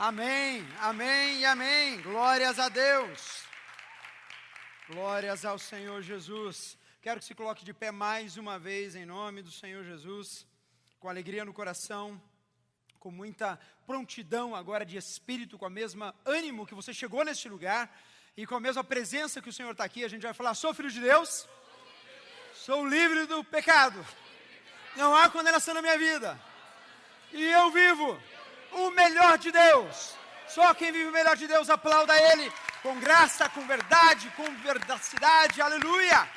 Amém, amém e amém. Glórias a Deus. Glórias ao Senhor Jesus. Quero que se coloque de pé mais uma vez em nome do Senhor Jesus, com alegria no coração, com muita prontidão agora de espírito, com a mesma ânimo que você chegou neste lugar e com a mesma presença que o Senhor está aqui. A gente vai falar: sou filho de Deus, sou livre do pecado, não há condenação na minha vida e eu vivo o melhor de Deus. Só quem vive o melhor de Deus aplauda Ele, com graça, com verdade, com veracidade. Aleluia!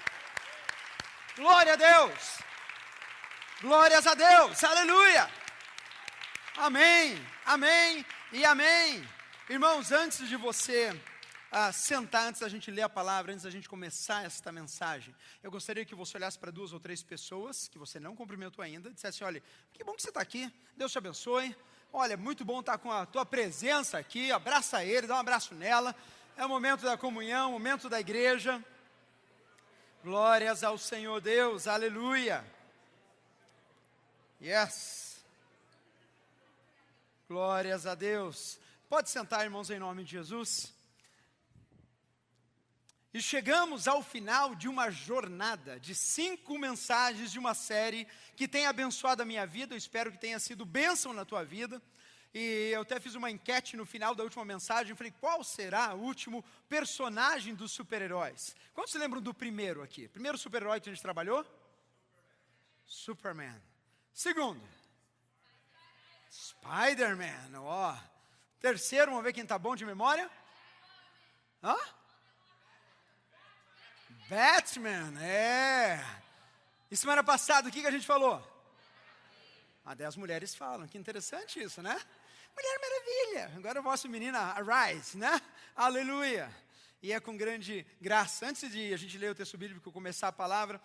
Glória a Deus! Glórias a Deus! Aleluia! Amém, amém e amém. Irmãos, antes de você sentar, antes da gente ler a palavra, antes da gente começar esta mensagem, eu gostaria que você olhasse para 2 ou 3 pessoas que você não cumprimentou ainda, dissesse: olha, que bom que você está aqui, Deus te abençoe. Olha, muito bom estar com a tua presença aqui. Abraça ele, dá um abraço nela. É o momento da comunhão, o momento da igreja. Glórias ao Senhor Deus, aleluia. Yes. Glórias a Deus. Pode sentar, irmãos, em nome de Jesus. E chegamos ao final de uma jornada de 5 mensagens de uma série que tem abençoado a minha vida. Eu espero que tenha sido bênção na tua vida. E eu até fiz uma enquete no final da última mensagem. Falei: qual será o último personagem dos super-heróis? Quantos se lembram do primeiro aqui? Primeiro super-herói que a gente trabalhou? Superman. Segundo? Spider-Man. Ó. Terceiro, vamos ver quem está bom de memória? Hã? Batman, E semana passada, o que a gente falou? Até as mulheres falam, que interessante isso, né? Mulher Maravilha, agora o vosso menino, Arise, né? Aleluia. E é com grande graça. Antes de a gente ler o texto bíblico e começar a palavra,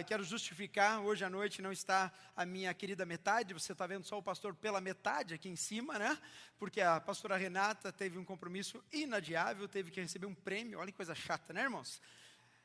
quero justificar: hoje à noite não está a minha querida metade. Você está vendo só o pastor pela metade aqui em cima, né? Porque a pastora Renata teve um compromisso inadiável, teve que receber um prêmio. Olha que coisa chata, né, irmãos?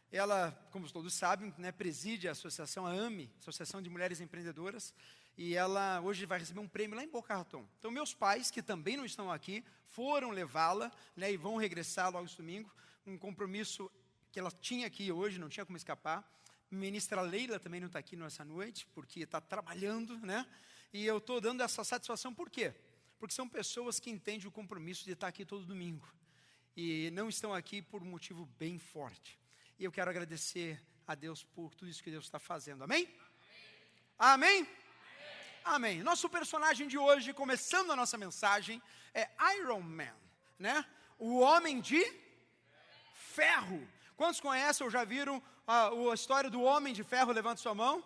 Ela, como todos sabem, né, preside a associação, a AME, Associação de Mulheres Empreendedoras, e ela hoje vai receber um prêmio lá em Boca Raton. Então, meus pais, que também não estão aqui, foram levá-la, né, e vão regressar logo esse domingo. Um compromisso que ela tinha aqui hoje, não tinha como escapar. Ministra Leila também não está aqui nessa noite, porque está trabalhando, né? E eu estou dando essa satisfação, por quê? Porque são pessoas que entendem o compromisso de estar aqui todo domingo, e não estão aqui por um motivo bem forte. E eu quero agradecer a Deus por tudo isso que Deus está fazendo. Amém? Amém? Amém? Amém. Nosso personagem de hoje, começando a nossa mensagem, é Iron Man, né? O Homem de Ferro. Quantos conhecem ou já viram a história do Homem de Ferro? Levante sua mão.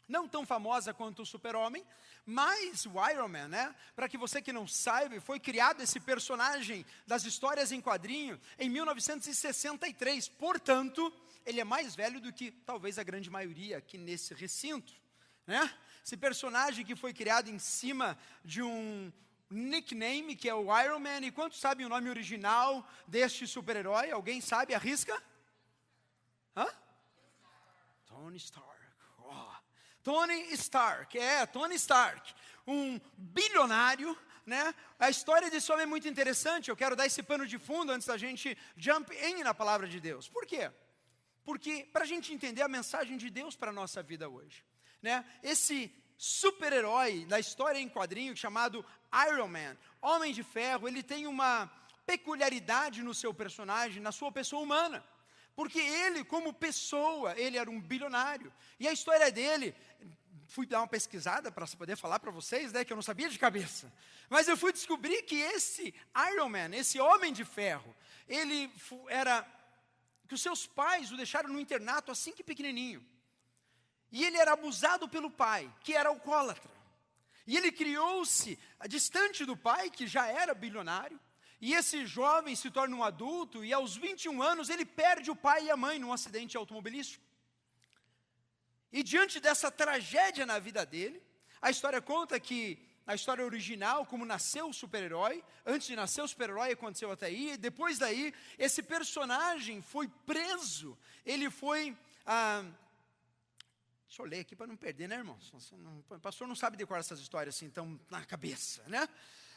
Não tão famosa quanto o Super-Homem, mas o Iron Man, né? Para que você que não saiba, foi criado esse personagem das histórias em quadrinho em 1963. Portanto, ele é mais velho do que talvez a grande maioria aqui nesse recinto, né? Esse personagem que foi criado em cima de um nickname que é o Iron Man. E quantos sabem o nome original deste super-herói? Alguém sabe? Arrisca? Hã? Tony Stark. Tony Stark, um bilionário, né? A história desse homem é muito interessante. Eu quero dar esse pano de fundo antes da gente jump in na palavra de Deus. Por quê? Porque para a gente entender a mensagem de Deus para a nossa vida hoje, né? Esse super-herói da história em quadrinho chamado Iron Man, Homem de Ferro, ele tem uma peculiaridade no seu personagem, na sua pessoa humana. Porque ele, como pessoa, ele era um bilionário. E a história dele, fui dar uma pesquisada para poder falar para vocês, né, que eu não sabia de cabeça. Mas eu fui descobrir que esse Iron Man, esse Homem de Ferro, que os seus pais o deixaram no internato assim que pequenininho. E ele era abusado pelo pai, que era alcoólatra. E ele criou-se distante do pai, que já era bilionário. E esse jovem se torna um adulto e aos 21 anos ele perde o pai e a mãe num acidente automobilístico. E diante dessa tragédia na vida dele, a história conta que, a história original, como nasceu o super-herói, antes de nascer o super-herói aconteceu até aí, e depois daí, esse personagem foi preso, ele foi... deixa eu ler aqui para não perder, né, irmãos? O pastor não sabe decorar essas histórias assim, tão na cabeça, né?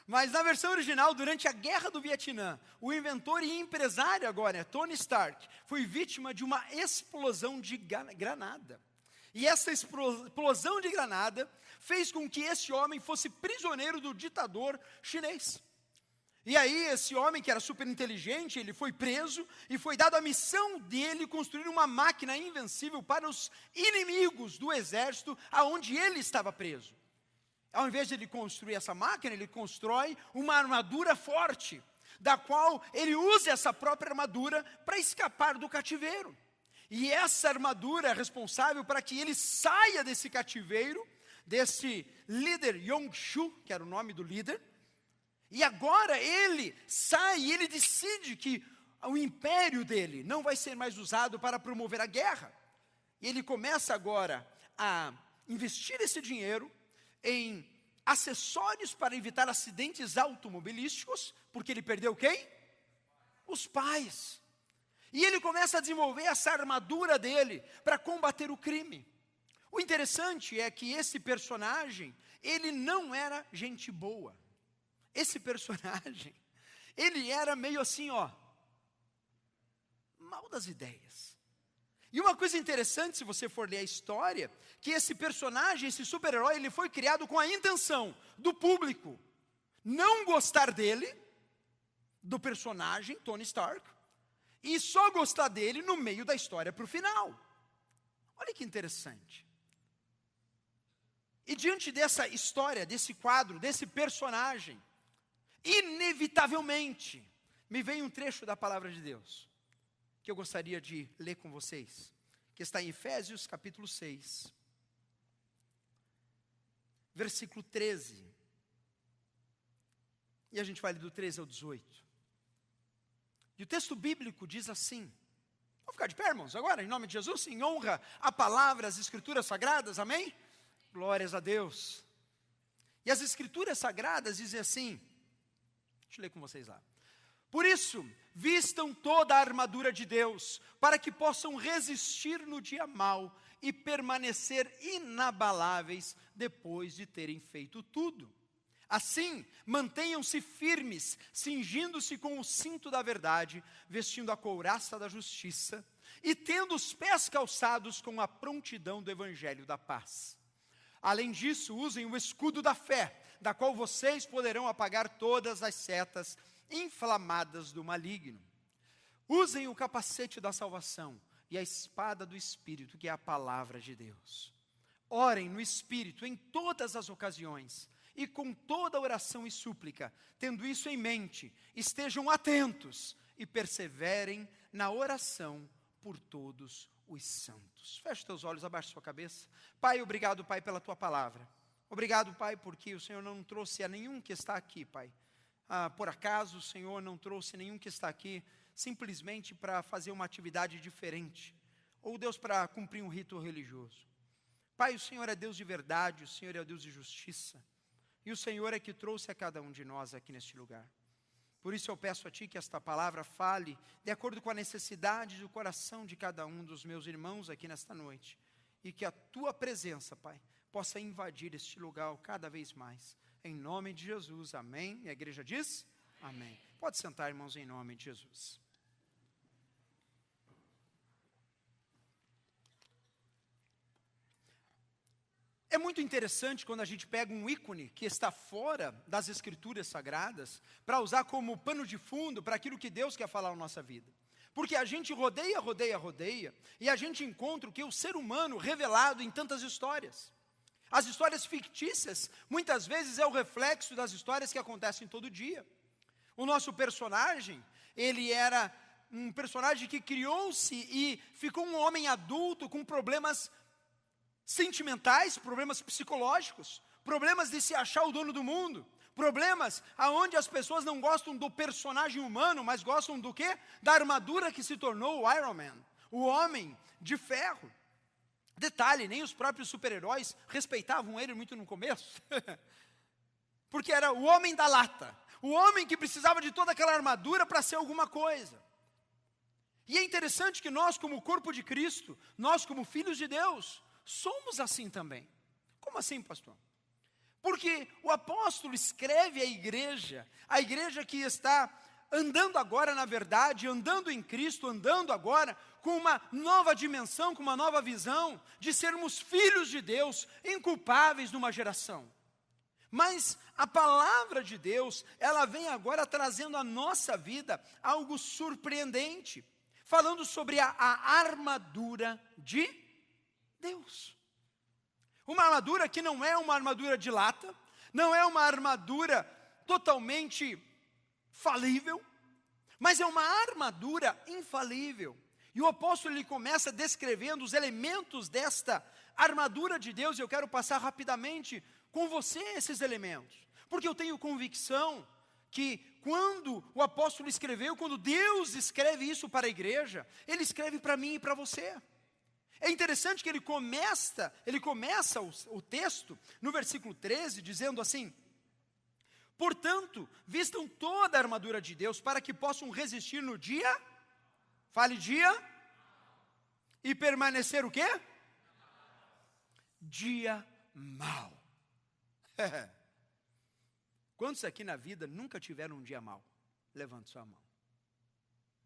Mas na versão original, durante a Guerra do Vietnã, o inventor e empresário agora, Tony Stark, foi vítima de uma explosão de granada. E essa explosão de granada fez com que esse homem fosse prisioneiro do ditador chinês. E aí esse homem, que era super inteligente, ele foi preso e foi dado a missão dele construir uma máquina invencível para os inimigos do exército aonde ele estava preso. Ao invés de ele construir essa máquina, ele constrói uma armadura forte, da qual ele usa essa própria armadura para escapar do cativeiro. E essa armadura é responsável para que ele saia desse cativeiro, desse líder Yong-Shu, que era o nome do líder. E agora ele sai e ele decide que o império dele não vai ser mais usado para promover a guerra. E ele começa agora a investir esse dinheiro em acessórios para evitar acidentes automobilísticos, porque ele perdeu quem? Os pais. E ele começa a desenvolver essa armadura dele para combater o crime. O interessante é que esse personagem, ele não era gente boa. Esse personagem, ele era meio assim, mal das ideias. E uma coisa interessante, se você for ler a história, que esse personagem, esse super-herói, ele foi criado com a intenção do público não gostar dele, do personagem Tony Stark, e só gostar dele no meio da história para o final. Olha que interessante. E diante dessa história, desse quadro, desse personagem, inevitavelmente, me vem um trecho da palavra de Deus, que eu gostaria de ler com vocês, que está em Efésios capítulo 6, versículo 13, e a gente vai ler do 13 ao 18, e o texto bíblico diz assim, vamos ficar de pé, irmãos, agora, em nome de Jesus, em honra à palavra, às escrituras sagradas, amém? Glórias a Deus. E as escrituras sagradas dizem assim, deixa eu ler com vocês lá. Por isso, vistam toda a armadura de Deus, para que possam resistir no dia mau e permanecer inabaláveis depois de terem feito tudo. Assim, mantenham-se firmes, cingindo-se com o cinto da verdade, vestindo a couraça da justiça e tendo os pés calçados com a prontidão do evangelho da paz. Além disso, usem o escudo da fé, da qual vocês poderão apagar todas as setas inflamadas do maligno. Usem o capacete da salvação e a espada do Espírito, que é a palavra de Deus. Orem no Espírito em todas as ocasiões, e com toda oração e súplica, tendo isso em mente, estejam atentos e perseverem na oração por todos os santos. Feche os teus olhos, abaixe sua cabeça. Pai, obrigado, Pai, pela tua palavra. Obrigado, Pai, porque o Senhor não trouxe a nenhum que está aqui, Pai. Por acaso o Senhor não trouxe nenhum que está aqui simplesmente para fazer uma atividade diferente, ou Deus para cumprir um rito religioso. Pai, o Senhor é Deus de verdade, o Senhor é Deus de justiça, e o Senhor é que trouxe a cada um de nós aqui neste lugar. Por isso eu peço a Ti que esta palavra fale de acordo com a necessidade do coração de cada um dos meus irmãos aqui nesta noite, e que a Tua presença, Pai, possa invadir este lugar cada vez mais. Em nome de Jesus, amém. E a igreja diz? Amém. Pode sentar, irmãos, em nome de Jesus. É muito interessante quando a gente pega um ícone que está fora das escrituras sagradas, para usar como pano de fundo para aquilo que Deus quer falar na nossa vida. Porque a gente rodeia, e a gente encontra o que é o ser humano revelado em tantas histórias. As histórias fictícias, muitas vezes, é o reflexo das histórias que acontecem todo dia. O nosso personagem, ele era um personagem que criou-se e ficou um homem adulto com problemas sentimentais, problemas psicológicos, problemas de se achar o dono do mundo, problemas aonde as pessoas não gostam do personagem humano, mas gostam do quê? Da armadura que se tornou o Iron Man, o homem de ferro. Detalhe, nem os próprios super-heróis respeitavam ele muito no começo, porque era o homem da lata, o homem que precisava de toda aquela armadura para ser alguma coisa. E é interessante que nós, como corpo de Cristo, nós como filhos de Deus, somos assim também. Como assim, pastor? Porque o apóstolo escreve a igreja que está andando agora na verdade, andando em Cristo, andando agora com uma nova dimensão, com uma nova visão de sermos filhos de Deus, inculpáveis numa geração. Mas a palavra de Deus, ela vem agora trazendo à nossa vida algo surpreendente, falando sobre a armadura de Deus. Uma armadura que não é uma armadura de lata, não é uma armadura totalmente falível, mas é uma armadura infalível. E o apóstolo ele começa descrevendo os elementos desta armadura de Deus, e eu quero passar rapidamente com você esses elementos, porque eu tenho convicção que quando o apóstolo escreveu, quando Deus escreve isso para a igreja, Ele escreve para mim e para você. É interessante que ele começa o texto no versículo 13, dizendo assim: portanto, vistam toda a armadura de Deus, para que possam resistir no dia, fale dia, e permanecer o quê? Dia mau. Quantos aqui na vida nunca tiveram um dia mau? Levante sua mão.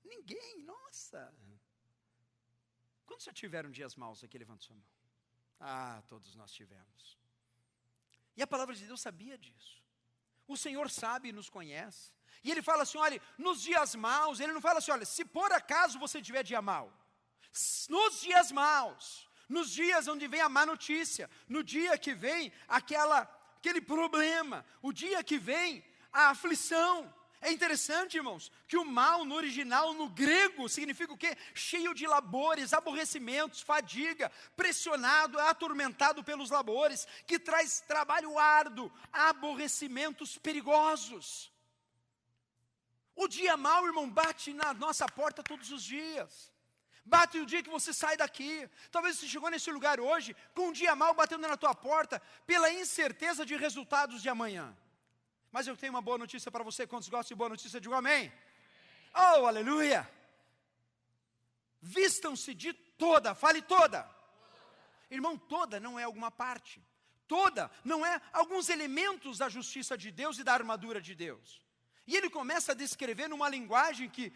Ninguém, nossa. Quantos já tiveram dias maus aqui? Levante sua mão. Ah, todos nós tivemos. E a palavra de Deus sabia disso. O Senhor sabe e nos conhece. E Ele fala assim, olha, nos dias maus, Ele não fala assim, olha, se por acaso você tiver dia mau. Nos dias maus, nos dias onde vem a má notícia, no dia que vem aquele problema, o dia que vem a aflição. É interessante, irmãos, que o mal no original, no grego, significa o quê? Cheio de labores, aborrecimentos, fadiga, pressionado, atormentado pelos labores, que traz trabalho árduo, aborrecimentos perigosos. O dia mau, irmão, bate na nossa porta todos os dias. Bate o dia que você sai daqui. Talvez você chegou nesse lugar hoje, com um dia mau batendo na tua porta, pela incerteza de resultados de amanhã. Mas eu tenho uma boa notícia para você. Quantos gostam de boa notícia, digam amém. Oh, aleluia. Vistam-se de toda, fale toda. Irmão, toda não é alguma parte. Toda não é alguns elementos da justiça de Deus e da armadura de Deus. E ele começa a descrever numa linguagem que,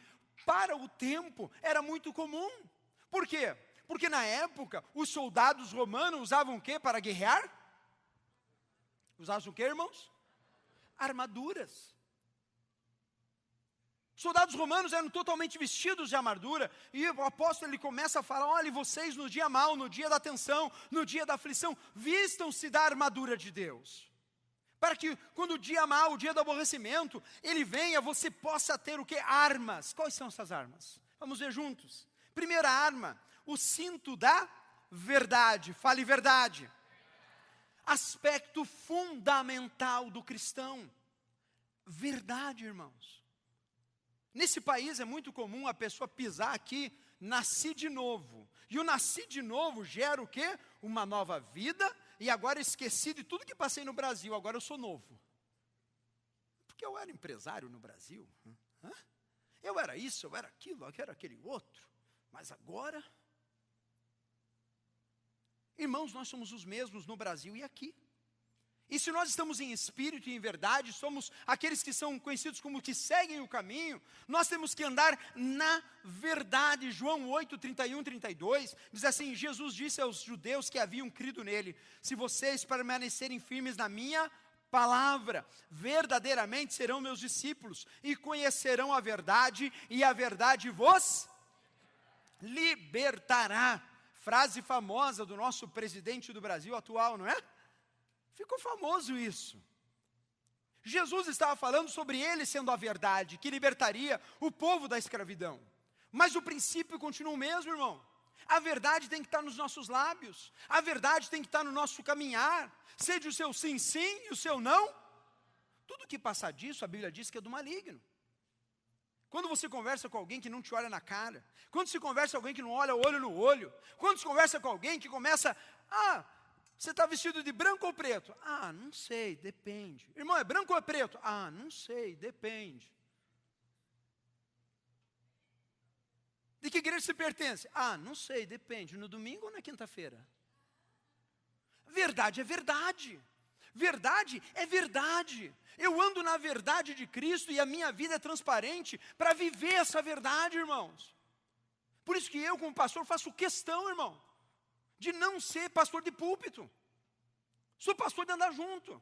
para o tempo, era muito comum. Por quê? Porque na época, os soldados romanos usavam o quê para guerrear? Usavam o quê, irmãos? Armaduras. Soldados romanos eram totalmente vestidos de armadura, e o apóstolo ele começa a falar, olha, vocês no dia mau, no dia da tensão, no dia da aflição, vistam-se da armadura de Deus, para que quando o dia mau, o dia do aborrecimento, ele venha, você possa ter o que? Armas. Quais são essas armas? Vamos ver juntos. Primeira arma, o cinto da verdade, fale verdade. Aspecto fundamental do cristão, verdade, irmãos. Nesse país é muito comum a pessoa pisar aqui, nasci de novo. E o nasci de novo gera o quê? Uma nova vida, e agora esqueci de tudo que passei no Brasil, agora eu sou novo. Porque eu era empresário no Brasil. Eu era isso, eu era aquilo, eu era aquele outro. Mas agora... Irmãos, nós somos os mesmos no Brasil e aqui. E se nós estamos em espírito e em verdade, somos aqueles que são conhecidos como que seguem o caminho, nós temos que andar na verdade. João 8, 31, 32, diz assim, Jesus disse aos judeus que haviam crido nele, se vocês permanecerem firmes na minha palavra, verdadeiramente serão meus discípulos, e conhecerão a verdade, e a verdade vos libertará. Frase famosa do nosso presidente do Brasil atual, não é? Ficou famoso isso. Jesus estava falando sobre ele sendo a verdade, que libertaria o povo da escravidão. Mas o princípio continua o mesmo, irmão. A verdade tem que estar nos nossos lábios. A verdade tem que estar no nosso caminhar. Seja o seu sim, sim e o seu não. Tudo que passar disso, a Bíblia diz que é do maligno. Quando você conversa com alguém que não te olha na cara, quando se conversa com alguém que não olha olho no olho, quando se conversa com alguém que começa, você está vestido de branco ou preto? Não sei, depende. Irmão, é branco ou é preto? Não sei, depende. De que igreja você pertence? Não sei, depende. No domingo ou na quinta-feira? Verdade é verdade. Verdade é verdade. Eu ando na verdade de Cristo e a minha vida é transparente para viver essa verdade, irmãos. Por isso que eu, como pastor, faço questão, irmão, de não ser pastor de púlpito. Sou pastor de andar junto.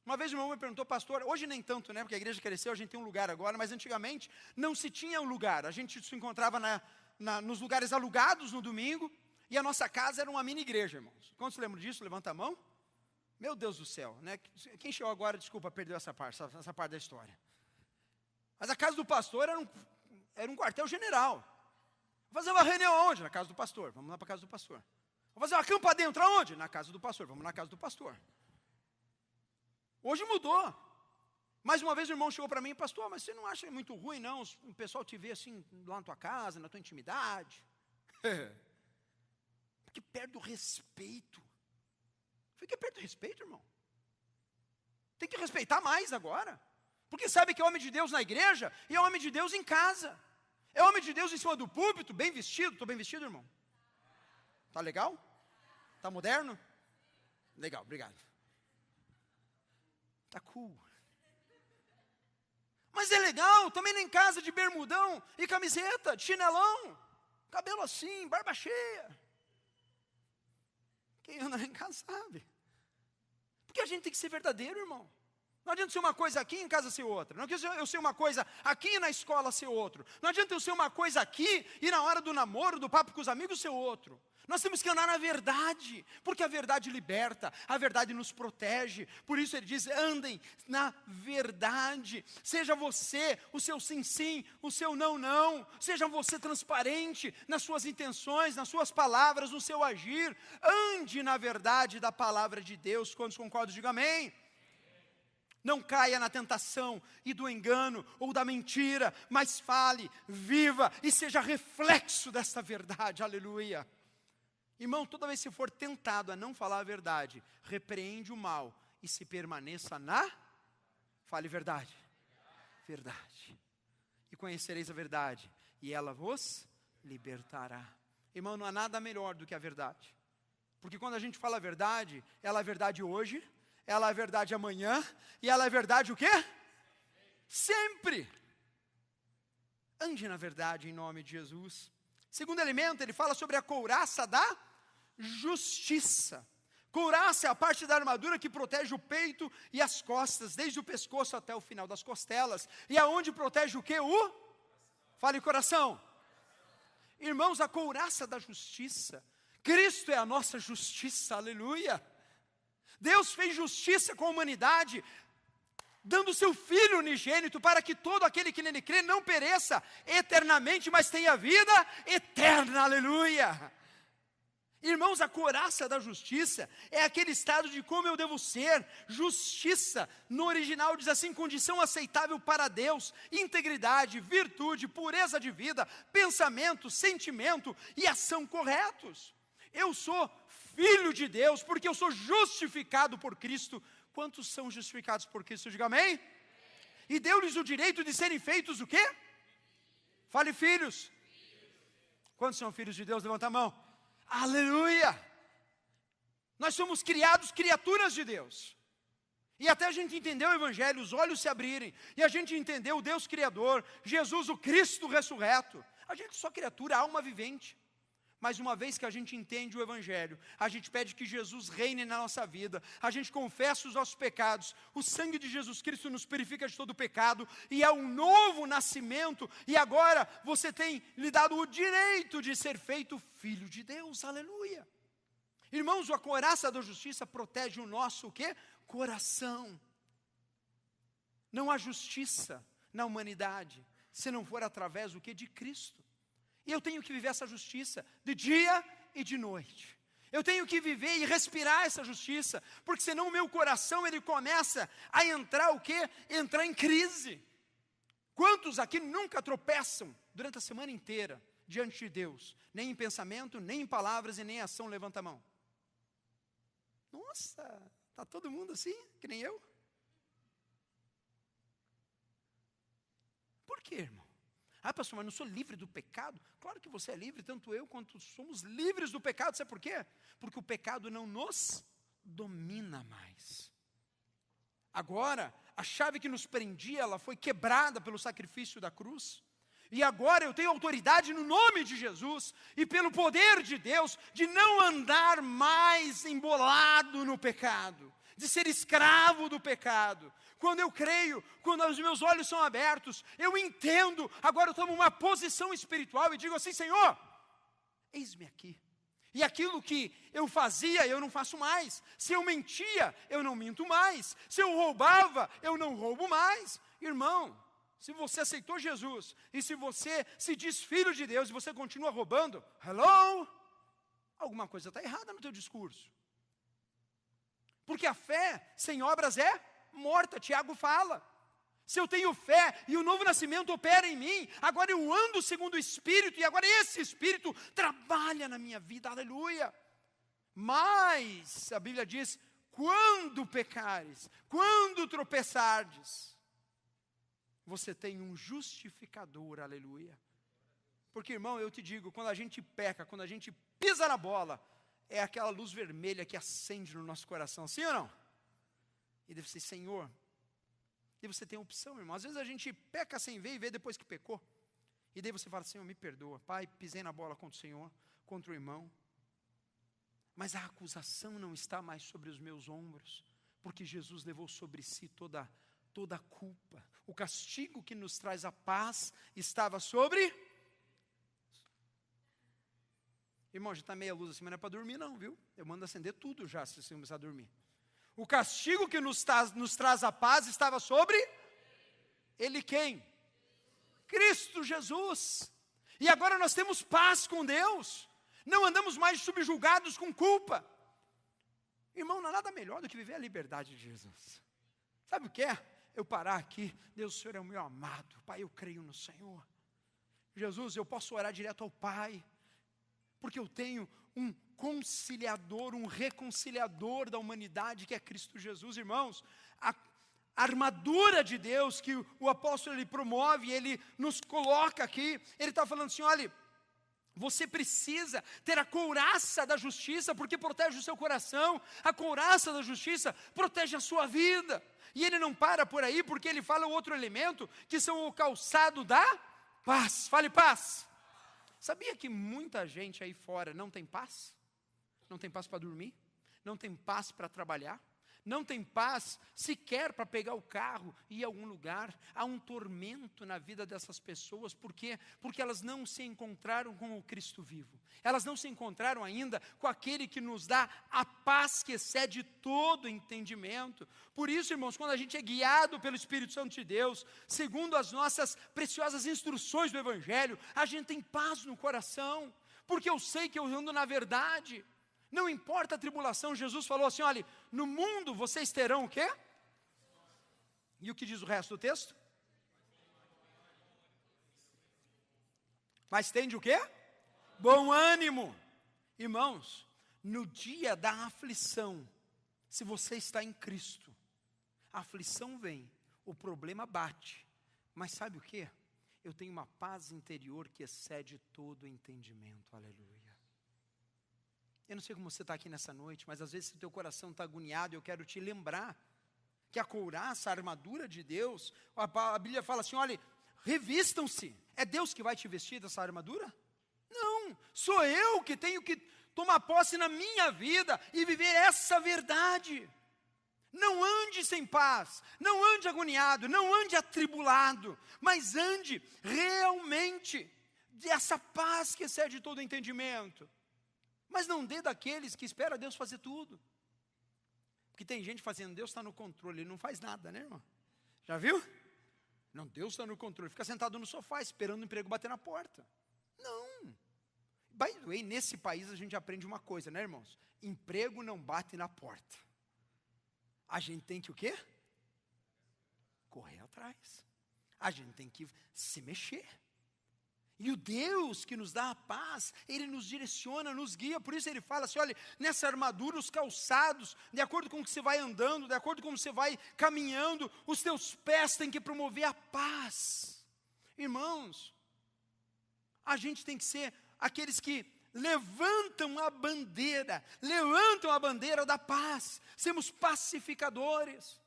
Uma vez o meu irmão me perguntou, pastor, hoje nem tanto, né? Porque a igreja cresceu, a gente tem um lugar agora, mas antigamente não se tinha um lugar. A gente se encontrava nos lugares alugados no domingo, e a nossa casa era uma mini igreja, irmãos. Quando se lembra disso, levanta a mão. Meu Deus do céu, né? Quem chegou agora, desculpa, perdeu essa parte da história. Mas a casa do pastor era um quartel-general. Vamos fazer uma reunião aonde? Na casa do pastor. Vamos lá para a casa do pastor. Vamos fazer uma campa dentro aonde? Na casa do pastor. Vamos na casa do pastor. Hoje mudou. Mais uma vez o irmão chegou para mim, pastor, mas você não acha muito ruim, não? O pessoal te vê assim, lá na tua casa, na tua intimidade. Porque perde o respeito. Fica perto do respeito, irmão. Tem que respeitar mais agora. Porque sabe que é homem de Deus na igreja e é homem de Deus em casa. É homem de Deus em cima do púlpito, bem vestido. Estou bem vestido, irmão? Tá legal? Tá moderno? Legal, obrigado. Tá cool. Mas é legal, também em casa de bermudão e camiseta, de chinelão, cabelo assim, barba cheia. Quem anda em casa sabe. Porque a gente tem que ser verdadeiro, irmão. Não adianta ser uma coisa aqui em casa ser outra. Não adianta eu ser uma coisa aqui na escola ser outro. Não adianta eu ser uma coisa aqui e na hora do namoro, do papo com os amigos ser outro. Nós temos que andar na verdade, porque a verdade liberta, a verdade nos protege. Por isso ele diz, andem na verdade. Seja você o seu sim, sim, o seu não, não. Seja você transparente nas suas intenções, nas suas palavras, no seu agir. Ande na verdade da palavra de Deus. Quantos concordam, diga amém. Não caia na tentação e do engano ou da mentira, mas fale, viva e seja reflexo desta verdade, aleluia. Irmão, toda vez que for tentado a não falar a verdade, repreende o mal e se permaneça fale verdade, verdade. E conhecereis a verdade e ela vos libertará. Irmão, não há nada melhor do que a verdade. Porque quando a gente fala a verdade, ela é verdade hoje, ela é verdade amanhã, e ela é verdade o quê? Sempre. Ande na verdade em nome de Jesus. Segundo elemento, ele fala sobre a couraça da justiça. Couraça é a parte da armadura que protege o peito e as costas, desde o pescoço até o final das costelas. E aonde protege o quê? Fale coração. Irmãos, a couraça da justiça. Cristo é a nossa justiça, aleluia. Deus fez justiça com a humanidade, dando seu Filho unigênito para que todo aquele que nele crê não pereça eternamente, mas tenha vida eterna, aleluia. Irmãos, a couraça da justiça é aquele estado de como eu devo ser. Justiça, no original diz assim, condição aceitável para Deus, integridade, virtude, pureza de vida, pensamento, sentimento e ação corretos. Eu sou filho de Deus, porque eu sou justificado por Cristo. Quantos são justificados por Cristo? Diga amém. E deu-lhes o direito de serem feitos o quê? Fale filhos. Quantos são filhos de Deus? Levanta a mão. Aleluia. Nós somos criados criaturas de Deus. E até a gente entender o Evangelho, os olhos se abrirem, e a gente entender o Deus Criador, Jesus o Cristo ressurreto. A gente só criatura, alma vivente. Mas uma vez que a gente entende o Evangelho, a gente pede que Jesus reine na nossa vida, a gente confessa os nossos pecados, o sangue de Jesus Cristo nos purifica de todo pecado, e é um novo nascimento, e agora você tem lhe dado o direito de ser feito filho de Deus, aleluia. Irmãos, a couraça da justiça protege o nosso o quê? Coração. Não há justiça na humanidade, se não for através do quê? De Cristo. E eu tenho que viver essa justiça de dia e de noite. Eu tenho que viver e respirar essa justiça, porque senão o meu coração ele começa a entrar o quê? Entrar em crise. Quantos aqui nunca tropeçam durante a semana inteira diante de Deus? Nem em pensamento, nem em palavras e nem em ação, levanta a mão. Nossa, está todo mundo assim, que nem eu? Por quê, irmão? Ah, pastor, mas não sou livre do pecado? Claro que você é livre, tanto eu quanto somos livres do pecado. Sabe por quê? Porque o pecado não nos domina mais. Agora, a chave que nos prendia, ela foi quebrada pelo sacrifício da cruz. E agora eu tenho autoridade no nome de Jesus e pelo poder de Deus de não andar mais embolado no pecado, de ser escravo do pecado. Quando eu creio, quando os meus olhos são abertos, eu entendo, agora eu tomo uma posição espiritual e digo assim: Senhor, eis-me aqui. E aquilo que eu fazia, eu não faço mais. Se eu mentia, eu não minto mais. Se eu roubava, eu não roubo mais. Irmão, se você aceitou Jesus, e se você se diz filho de Deus, e você continua roubando, hello? Alguma coisa está errada no teu discurso. Porque a fé sem obras é morta, Tiago fala. Se eu tenho fé e o novo nascimento opera em mim, agora eu ando segundo o Espírito, e agora esse Espírito trabalha na minha vida, aleluia. Mas, a Bíblia diz, quando pecares, quando tropeçardes, você tem um justificador, aleluia. Porque, irmão, eu te digo, quando a gente peca, quando a gente pisa na bola, é aquela luz vermelha que acende no nosso coração, sim ou não? E deve ser, Senhor. E você tem opção, irmão. Às vezes a gente peca sem ver e vê depois que pecou. E daí você fala, Senhor, me perdoa. Pai, pisei na bola contra o Senhor, contra o irmão. Mas a acusação não está mais sobre os meus ombros, porque Jesus levou sobre si toda a culpa. O castigo que nos traz a paz estava sobre... Irmão, já está meia luz assim, mas não é para dormir não, viu? Eu mando acender tudo já, se você começar a dormir. O castigo que nos traz a paz estava sobre Ele quem? Cristo Jesus. E agora nós temos paz com Deus. Não andamos mais subjugados com culpa. Irmão, não há nada melhor do que viver a liberdade de Jesus. Sabe o que é? Eu parar aqui, Deus, o Senhor é o meu amado. Pai, eu creio no Senhor. Jesus, eu posso orar direto ao Pai, porque eu tenho um conciliador, um reconciliador da humanidade, que é Cristo Jesus. Irmãos, a armadura de Deus que o apóstolo ele promove, ele nos coloca aqui, ele está falando assim, olha, você precisa ter a couraça da justiça, porque protege o seu coração. A couraça da justiça protege a sua vida. E ele não para por aí, porque ele fala o outro elemento, que são o calçado da paz. Fale paz. Sabia que muita gente aí fora não tem paz? Não tem paz para dormir, não tem paz para trabalhar, não tem paz sequer para pegar o carro e ir a algum lugar. Há um tormento na vida dessas pessoas, por quê? Porque elas não se encontraram com o Cristo vivo. Elas não se encontraram ainda com aquele que nos dá a paz que excede todo entendimento. Por isso, irmãos, quando a gente é guiado pelo Espírito Santo de Deus, segundo as nossas preciosas instruções do Evangelho, a gente tem paz no coração, porque eu sei que eu ando na verdade. Não importa a tribulação, Jesus falou assim, olha, no mundo vocês terão o quê? E o que diz o resto do texto? Mas tem de o quê? Bom ânimo. Irmãos, no dia da aflição, se você está em Cristo, a aflição vem, o problema bate, mas sabe o quê? Eu tenho uma paz interior que excede todo o entendimento, aleluia. Eu não sei como você está aqui nessa noite, mas às vezes o teu coração está agoniado, eu quero te lembrar que a couraça, a armadura de Deus, a Bíblia fala assim, olha, revistam-se. É Deus que vai te vestir dessa armadura? Não, sou eu que tenho que tomar posse na minha vida e viver essa verdade. Não ande sem paz, não ande agoniado, não ande atribulado, mas ande realmente dessa paz que excede todo entendimento. Mas não dê daqueles que esperam Deus fazer tudo. Porque tem gente fazendo, Deus está no controle, ele não faz nada, né, irmão? Já viu? Não, Deus está no controle, fica sentado no sofá esperando o emprego bater na porta. Não. By the way, nesse país a gente aprende uma coisa, né, irmãos? Emprego não bate na porta. A gente tem que o quê? Correr atrás. A gente tem que se mexer. E o Deus que nos dá a paz, Ele nos direciona, nos guia. Por isso Ele fala assim, olha, nessa armadura, os calçados, de acordo com o que você vai andando, de acordo com como você vai caminhando, os teus pés têm que promover a paz. Irmãos, a gente tem que ser aqueles que levantam a bandeira da paz. Sermos pacificadores.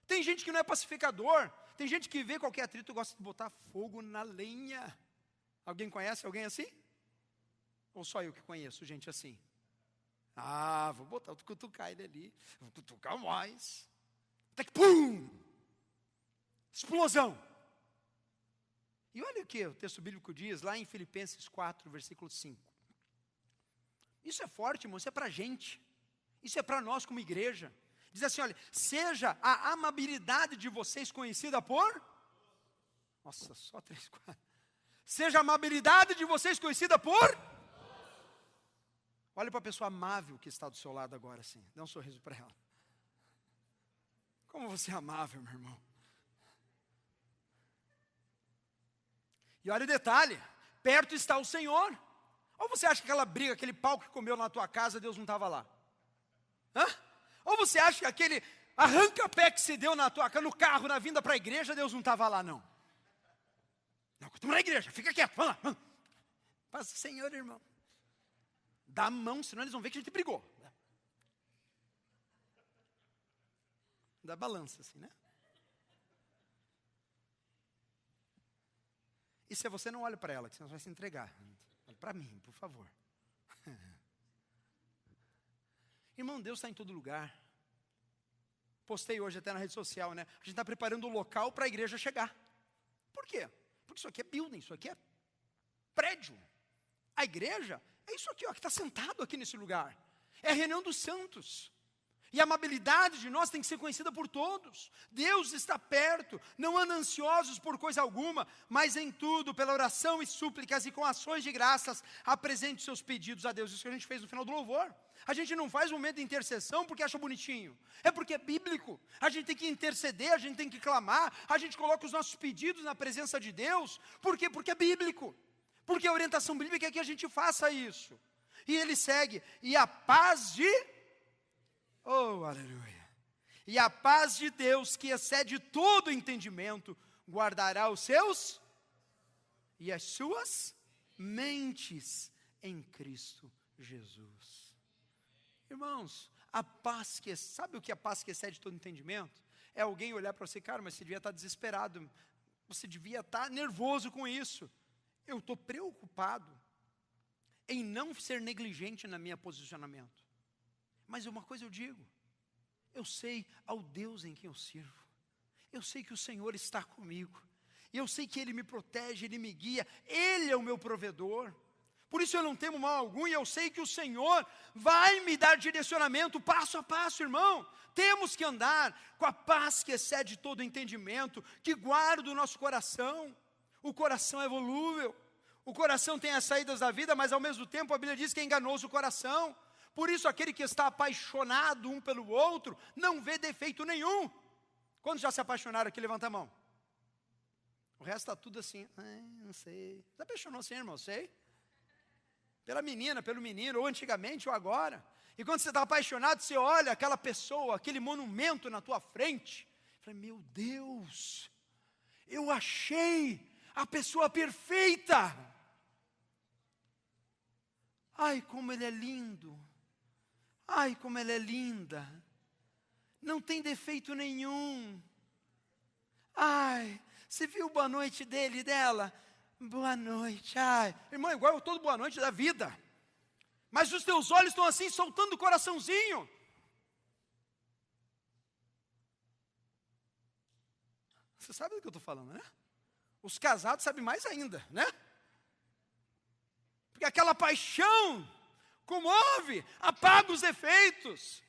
Tem gente que não é pacificador. Tem gente que vê qualquer atrito e gosta de botar fogo na lenha. Alguém conhece alguém assim? Ou só eu que conheço gente assim? Vou botar, vou cutucar ele ali. Vou cutucar mais. Até que, pum! Explosão. E olha o que o texto bíblico diz lá em Filipenses 4, versículo 5. Isso é forte, irmão, isso é para a gente. Isso é para nós como igreja. Diz assim, olha, seja a amabilidade de vocês conhecida por... Nossa, só 3, 4. Seja a amabilidade de vocês conhecida por... Olha para a pessoa amável que está do seu lado agora, assim. Dá um sorriso para ela. Como você é amável, meu irmão. E olha o detalhe, perto está o Senhor. Ou você acha que aquela briga, aquele pau que comeu na tua casa, Deus não estava lá? Ou você acha que aquele arranca-pé que se deu na tua casa, no carro, na vinda para a igreja, Deus não estava lá, não? Não, estamos na igreja, fica quieto, vamos lá. Paz do Senhor, irmão. Dá a mão, senão eles vão ver que a gente brigou. Dá balança assim, né? E se você não olha para ela, que senão você vai se entregar. Olha para mim, por favor. Irmão, Deus está em todo lugar. Postei hoje até na rede social, né? A gente está preparando o local para a igreja chegar. Por quê? Porque isso aqui é building, isso aqui é prédio. A igreja é isso aqui, ó, que está sentado aqui nesse lugar. É a reunião dos santos. E a amabilidade de nós tem que ser conhecida por todos. Deus está perto, não anda ansiosos por coisa alguma, mas em tudo, pela oração e súplicas e com ações de graças, apresente seus pedidos a Deus. Isso que a gente fez no final do louvor. A gente não faz um momento de intercessão porque acha bonitinho. É porque é bíblico. A gente tem que interceder, a gente tem que clamar, a gente coloca os nossos pedidos na presença de Deus. Por quê? Porque é bíblico. Porque a orientação bíblica é que a gente faça isso. E ele segue, e a paz de... Oh, aleluia. E a paz de Deus, que excede todo entendimento, guardará os seus e as suas mentes em Cristo Jesus. Irmãos, a paz que... Sabe o que é a paz que excede todo entendimento? É alguém olhar para você, cara, mas você devia estar desesperado. Você devia estar nervoso com isso. Eu estou preocupado em não ser negligente na minha posicionamento. Mas uma coisa eu digo, eu sei ao Deus em quem eu sirvo, eu sei que o Senhor está comigo, e eu sei que Ele me protege, Ele me guia, Ele é o meu provedor, por isso eu não temo mal algum, e eu sei que o Senhor vai me dar direcionamento passo a passo, irmão. Temos que andar com a paz que excede todo entendimento, que guarda o nosso coração. O coração é volúvel, o coração tem as saídas da vida, mas ao mesmo tempo a Bíblia diz que é enganoso o coração. Por isso aquele que está apaixonado um pelo outro, não vê defeito nenhum. Quando já se apaixonaram aqui, levanta a mão. O resto está tudo assim, não sei. Você apaixonou assim, irmão? Sei. Pela menina, pelo menino, ou antigamente ou agora. E quando você está apaixonado, você olha aquela pessoa, aquele monumento na tua frente. Fala, meu Deus, eu achei a pessoa perfeita. Ai, como ele é lindo. Ai, como ela é linda. Não tem defeito nenhum. Ai, você viu o boa noite dele e dela? Boa noite. Ai, irmão, igual eu todo boa noite da vida. Mas os teus olhos estão assim, soltando o coraçãozinho. Você sabe do que eu estou falando, né? Os casados sabem mais ainda, né? Porque aquela paixão comove, apaga os efeitos.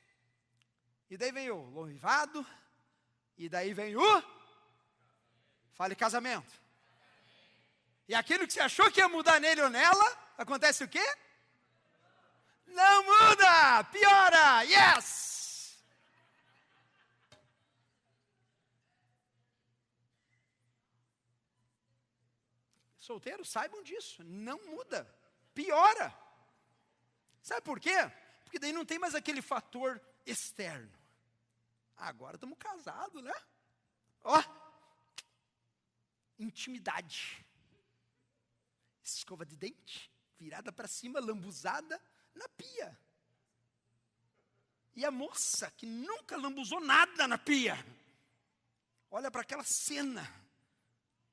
E daí vem o noivado, e daí vem o... Fale casamento. E aquilo que você achou que ia mudar nele ou nela, acontece o quê? Não muda, piora, yes! Solteiros, saibam disso, não muda, piora. Sabe por quê? Porque daí não tem mais aquele fator externo. Agora estamos casados, né? Ó, intimidade. Escova de dente, virada para cima, lambuzada na pia. E a moça, que nunca lambuzou nada na pia, olha para aquela cena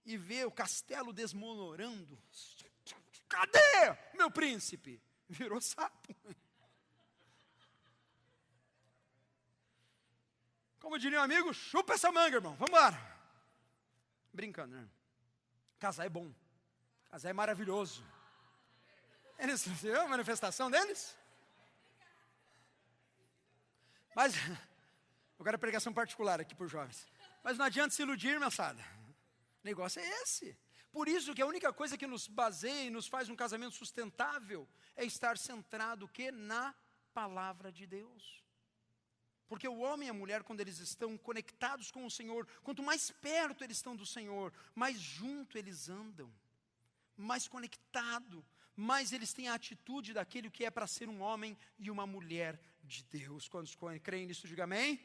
e vê o castelo desmoronando. Cadê meu príncipe? Virou sapo. Como diria um amigo, chupa essa manga, irmão, vamos embora. Brincando, né? Casar é bom, casar é maravilhoso. Eles viram a manifestação deles? Mas, eu quero pregação particular aqui por jovens. Mas não adianta se iludir, moçada. O negócio é esse. Por isso que a única coisa que nos baseia e nos faz um casamento sustentável é estar centrado o quê? Na palavra de Deus. Porque o homem e a mulher, quando eles estão conectados com o Senhor, quanto mais perto eles estão do Senhor, mais junto eles andam, mais conectado, mais eles têm a atitude daquele que é para ser um homem e uma mulher de Deus. Quantos creem nisso, diga amém.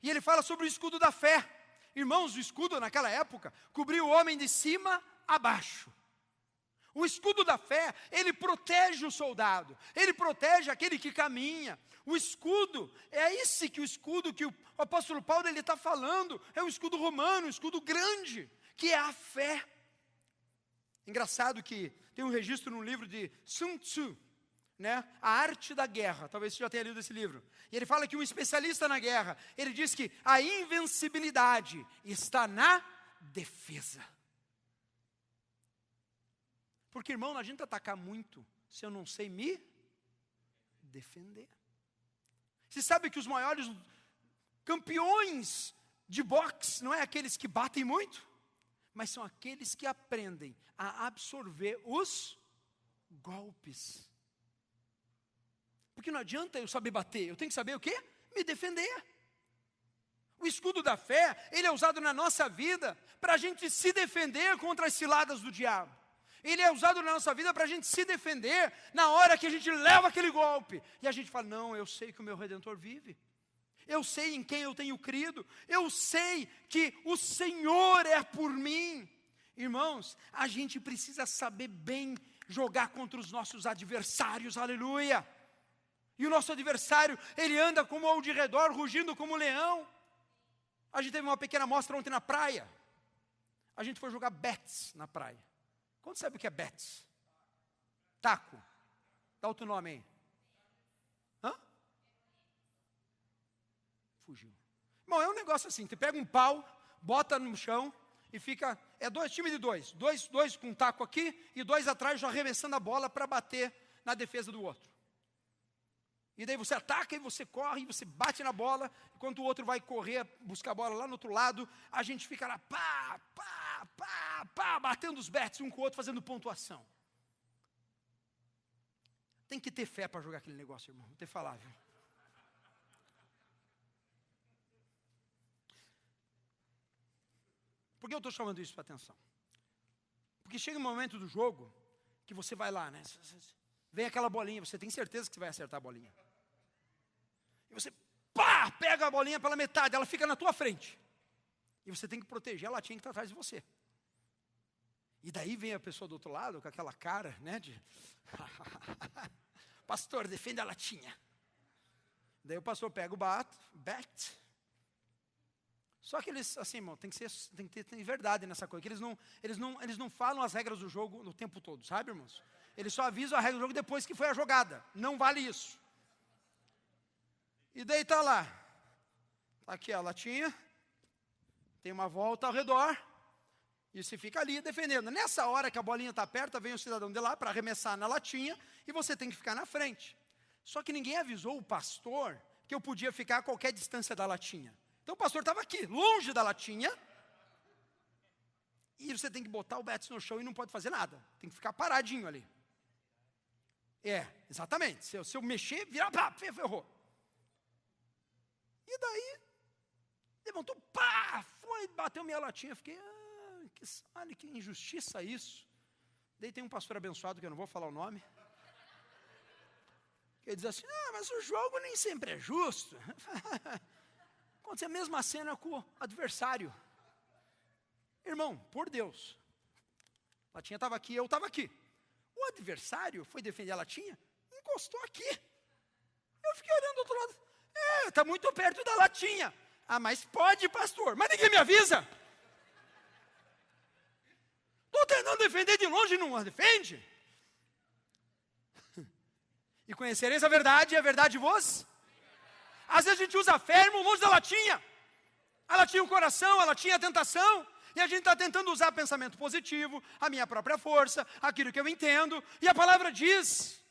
E ele fala sobre o escudo da fé. Irmãos, o escudo naquela época cobria o homem de cima a baixo. O escudo da fé, ele protege o soldado, ele protege aquele que caminha. O escudo, é esse que o escudo que o apóstolo Paulo está falando, é um escudo romano, um escudo grande, que é a fé. Engraçado que tem um registro no livro de Sun Tzu, né? A Arte da Guerra, talvez você já tenha lido esse livro. E ele fala que um especialista na guerra, ele diz que a invencibilidade está na defesa. Porque, irmão, não adianta atacar muito se eu não sei me defender. Você sabe que os maiores campeões de boxe não é aqueles que batem muito, mas são aqueles que aprendem a absorver os golpes. Porque não adianta eu saber bater, eu tenho que saber o quê? Me defender. O escudo da fé, ele é usado na nossa vida para a gente se defender contra as ciladas do diabo. Ele é usado na nossa vida para a gente se defender na hora que a gente leva aquele golpe. E a gente fala, não, eu sei que o meu Redentor vive. Eu sei em quem eu tenho crido. Eu sei que o Senhor é por mim. Irmãos, a gente precisa saber bem jogar contra os nossos adversários, aleluia. E o nosso adversário, ele anda como ao de redor, rugindo como um leão. A gente teve uma pequena amostra ontem na praia. A gente foi jogar bets na praia. Quanto sabe o que é bets? Taco. Dá outro nome aí. Hã? Fugiu. Bom, é um negócio assim, você pega um pau, bota no chão e fica, é time de dois. Dois com um taco aqui e dois atrás já arremessando a bola para bater na defesa do outro. E daí você ataca e você corre, e você bate na bola, enquanto o outro vai correr, buscar a bola lá no outro lado, a gente fica lá, batendo os bets um com o outro, fazendo pontuação. Tem que ter fé para jogar aquele negócio, irmão, vou ter que falar, viu? Por que eu estou chamando isso para atenção? Porque chega um momento do jogo, que você vai lá, né? Vem aquela bolinha, você tem certeza que você vai acertar a bolinha. E você, pega a bolinha pela metade, ela fica na tua frente. E você tem que proteger a latinha que está atrás de você. E daí vem a pessoa do outro lado, com aquela cara, né, de... Pastor, defende a latinha. Daí o pastor pega o bat. Só que eles, assim, irmão, tem que ter verdade nessa coisa, que eles não falam as regras do jogo no tempo todo, sabe, irmãos? Eles só avisam a regra do jogo depois que foi a jogada. Não vale isso. E daí está lá. Está aqui a latinha. Tem uma volta ao redor. E você fica ali defendendo. Nessa hora que a bolinha está perto, vem o cidadão de lá para arremessar na latinha. E você tem que ficar na frente. Só que ninguém avisou o pastor que eu podia ficar a qualquer distância da latinha. Então o pastor estava aqui, longe da latinha. E você tem que botar o bat no chão e não pode fazer nada. Tem que ficar paradinho ali. Exatamente. Se eu mexer, virar, ferrou. E daí, levantou, foi, bateu minha latinha. Fiquei, que injustiça isso. Daí tem um pastor abençoado, que eu não vou falar o nome. Que ele diz assim, mas o jogo nem sempre é justo. Acontece a mesma cena com o adversário. Irmão, por Deus. A latinha estava aqui, eu estava aqui. O adversário foi defender a latinha, encostou aqui. Eu fiquei olhando do outro lado. Está muito perto da latinha. Ah, mas pode, pastor. Mas ninguém me avisa. Estou tentando defender de longe e não defende. E conhecereis a verdade, e a verdade vos? Às vezes a gente usa a fé, irmão, longe da latinha. Ela tinha o coração, ela tinha a tentação. E a gente está tentando usar pensamento positivo, a minha própria força, aquilo que eu entendo. E a palavra diz,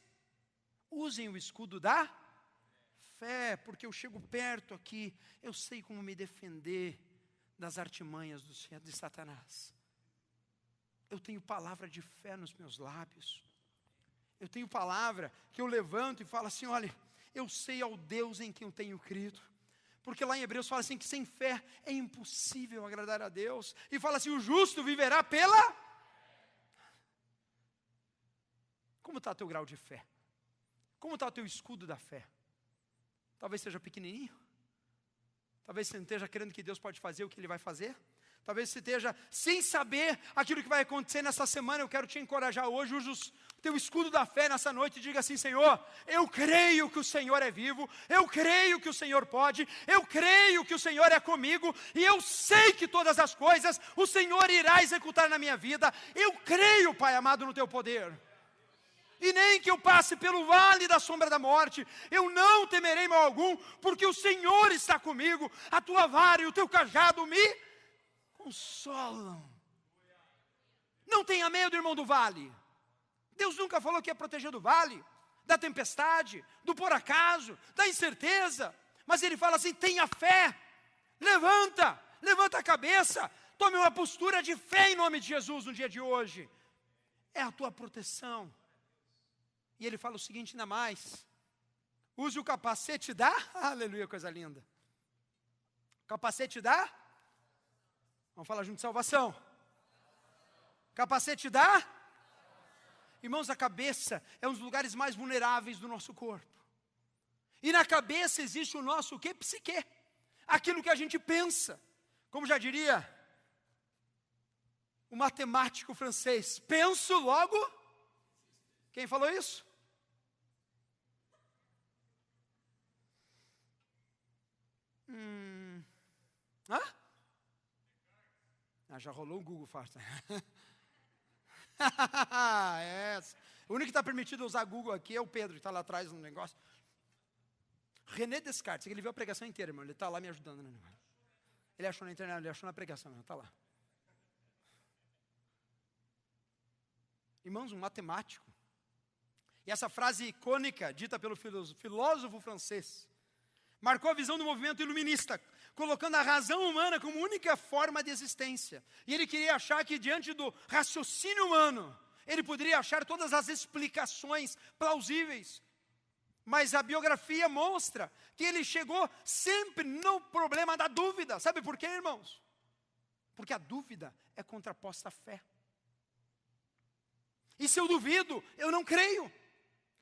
usem o escudo da fé, porque eu chego perto aqui, eu sei como me defender das artimanhas de Satanás. Eu tenho palavra de fé nos meus lábios. Eu tenho palavra que eu levanto e falo assim, olha, eu sei ao Deus em quem eu tenho crido. Porque lá em Hebreus fala assim que sem fé é impossível agradar a Deus. E fala assim, o justo viverá pela... Como está o teu grau de fé? Como está o teu escudo da fé? Talvez seja pequenininho. Talvez você não esteja querendo que Deus pode fazer o que Ele vai fazer. Talvez você esteja sem saber aquilo que vai acontecer nessa semana. Eu quero te encorajar hoje, use o teu escudo da fé nessa noite e diga assim, Senhor, eu creio que o Senhor é vivo, eu creio que o Senhor pode, eu creio que o Senhor é comigo, e eu sei que todas as coisas o Senhor irá executar na minha vida. Eu creio, Pai amado, no teu poder. E nem que eu passe pelo vale da sombra da morte, eu não temerei mal algum, porque o Senhor está comigo, a tua vara e o teu cajado me consolam. Não tenha medo, irmão do vale. Deus nunca falou que ia proteger do vale, da tempestade, do por acaso, da incerteza. Mas Ele fala assim, tenha fé, levanta a cabeça, tome uma postura de fé em nome de Jesus no dia de hoje. É a tua proteção. E Ele fala o seguinte ainda mais, use o capacete da, aleluia, coisa linda. Capacete da, vamos falar junto, salvação. Capacete da, irmãos, a cabeça é um dos lugares mais vulneráveis do nosso corpo. E na cabeça existe o nosso o quê? Psique. Aquilo que a gente pensa. Como já diria o matemático francês, penso logo. Quem falou isso? Já rolou um Google farta. O único que está permitido usar Google aqui é o Pedro, que está lá atrás no negócio. René Descartes, ele viu a pregação inteira, irmão. Ele está lá me ajudando no negócio. Ele achou na internet, ele achou na pregação, está lá. Irmãos, um matemático. E essa frase icônica, dita pelo filósofo francês, marcou a visão do movimento iluminista, colocando a razão humana como única forma de existência. E ele queria achar que diante do raciocínio humano, ele poderia achar todas as explicações plausíveis. Mas a biografia mostra que ele chegou sempre no problema da dúvida. Sabe por quê, irmãos? Porque a dúvida é contraposta à fé. E se eu duvido, eu não creio.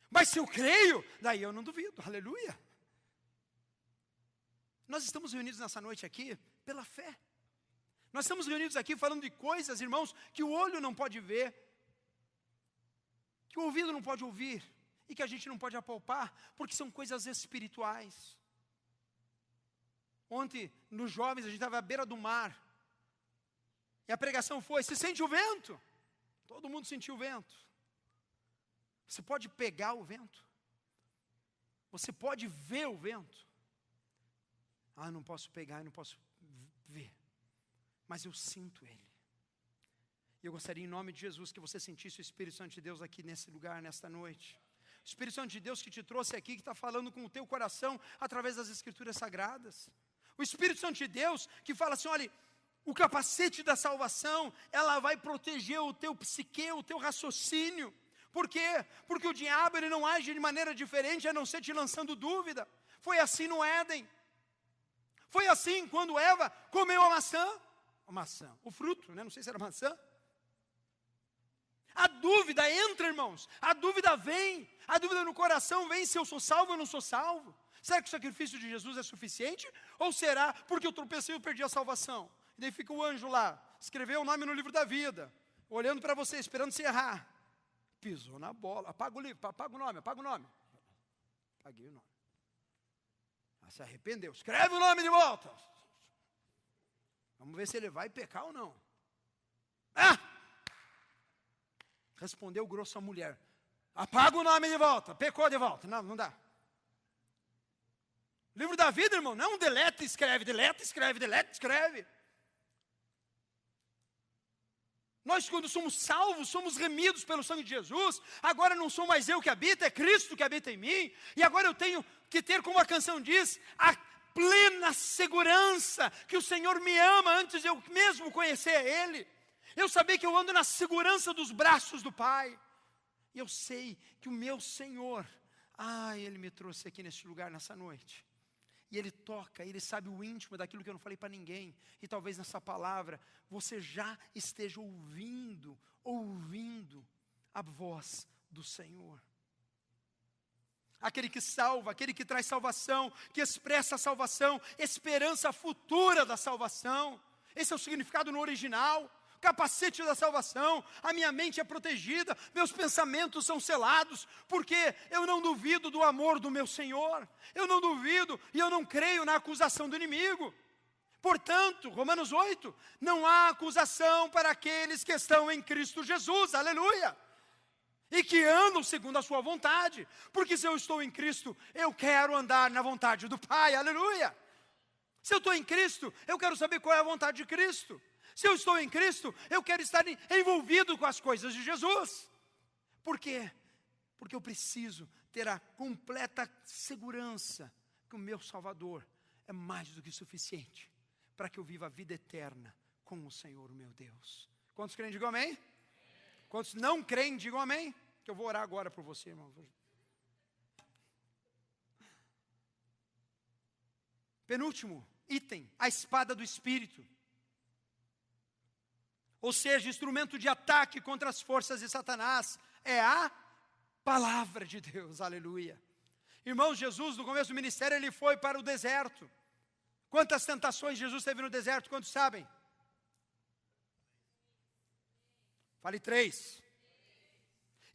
Mas se eu creio, daí eu não duvido. Aleluia. Nós estamos reunidos nessa noite aqui pela fé. Nós estamos reunidos aqui falando de coisas, irmãos, que o olho não pode ver, que o ouvido não pode ouvir, e que a gente não pode apalpar, porque são coisas espirituais. Ontem, nos jovens, a gente estava à beira do mar, e a pregação foi, se sente o vento? Todo mundo sentiu o vento. Você pode pegar o vento? Você pode ver o vento? Ah, não posso pegar, eu não posso ver, mas eu sinto Ele. E eu gostaria, em nome de Jesus, que você sentisse o Espírito Santo de Deus aqui nesse lugar, nesta noite. O Espírito Santo de Deus que te trouxe aqui, que está falando com o teu coração, através das Escrituras Sagradas. O Espírito Santo de Deus que fala assim, olha, o capacete da salvação, ela vai proteger o teu psique, o teu raciocínio. Por quê? Porque o diabo, ele não age de maneira diferente, a não ser te lançando dúvida. Foi assim no Éden. Foi assim quando Eva comeu a maçã, o fruto, né? Não sei se era maçã. A dúvida entra, irmãos, a dúvida vem, a dúvida no coração vem, se eu sou salvo ou não sou salvo. Será que o sacrifício de Jesus é suficiente? Ou será porque eu tropecei e eu perdi a salvação? E daí fica o anjo lá, escreveu o nome no livro da vida, olhando para você, esperando você errar. pisou na bola. Apaga o livro, apaga o nome. Apaguei o nome. Ela se arrependeu. Escreve o nome de volta. Vamos ver se ele vai pecar ou não. Respondeu grosso a mulher. Apaga o nome de volta. Pecou de volta. Não, não dá. Livro da vida, irmão, não deleta, escreve. Nós, quando somos salvos, somos remidos pelo sangue de Jesus. Agora não sou mais eu que habito, é Cristo que habita em mim. E agora eu tenho que ter, como a canção diz, a plena segurança que o Senhor me ama antes de eu mesmo conhecer Ele. Eu saber que eu ando na segurança dos braços do Pai. E eu sei que o meu Senhor, Ele me trouxe aqui nesse lugar nessa noite. E Ele toca, Ele sabe o íntimo daquilo que eu não falei para ninguém. E talvez nessa palavra você já esteja ouvindo a voz do Senhor. Aquele que salva, aquele que traz salvação, que expressa a salvação, esperança futura da salvação. Esse é o significado no original. Capacete da salvação, a minha mente é protegida, meus pensamentos são selados, porque eu não duvido do amor do meu Senhor, eu não duvido e eu não creio na acusação do inimigo. Portanto, Romanos 8, não há acusação para aqueles que estão em Cristo Jesus, aleluia, e que andam segundo a sua vontade, porque se eu estou em Cristo, eu quero andar na vontade do Pai, aleluia. Se eu estou em Cristo, eu quero saber qual é a vontade de Cristo. Se eu estou em Cristo, eu quero estar envolvido com as coisas de Jesus. Por quê? Porque eu preciso ter a completa segurança que o meu Salvador é mais do que suficiente para que eu viva a vida eterna com o Senhor, o meu Deus. Quantos creem, digam amém? Quantos não creem, digam amém? Que eu vou orar agora por você, irmão. Penúltimo item, a espada do Espírito. Ou seja, instrumento de ataque contra as forças de Satanás é a palavra de Deus, aleluia. Irmãos, Jesus no começo do ministério, Ele foi para o deserto. Quantas tentações Jesus teve no deserto, quantos sabem? Fale 3.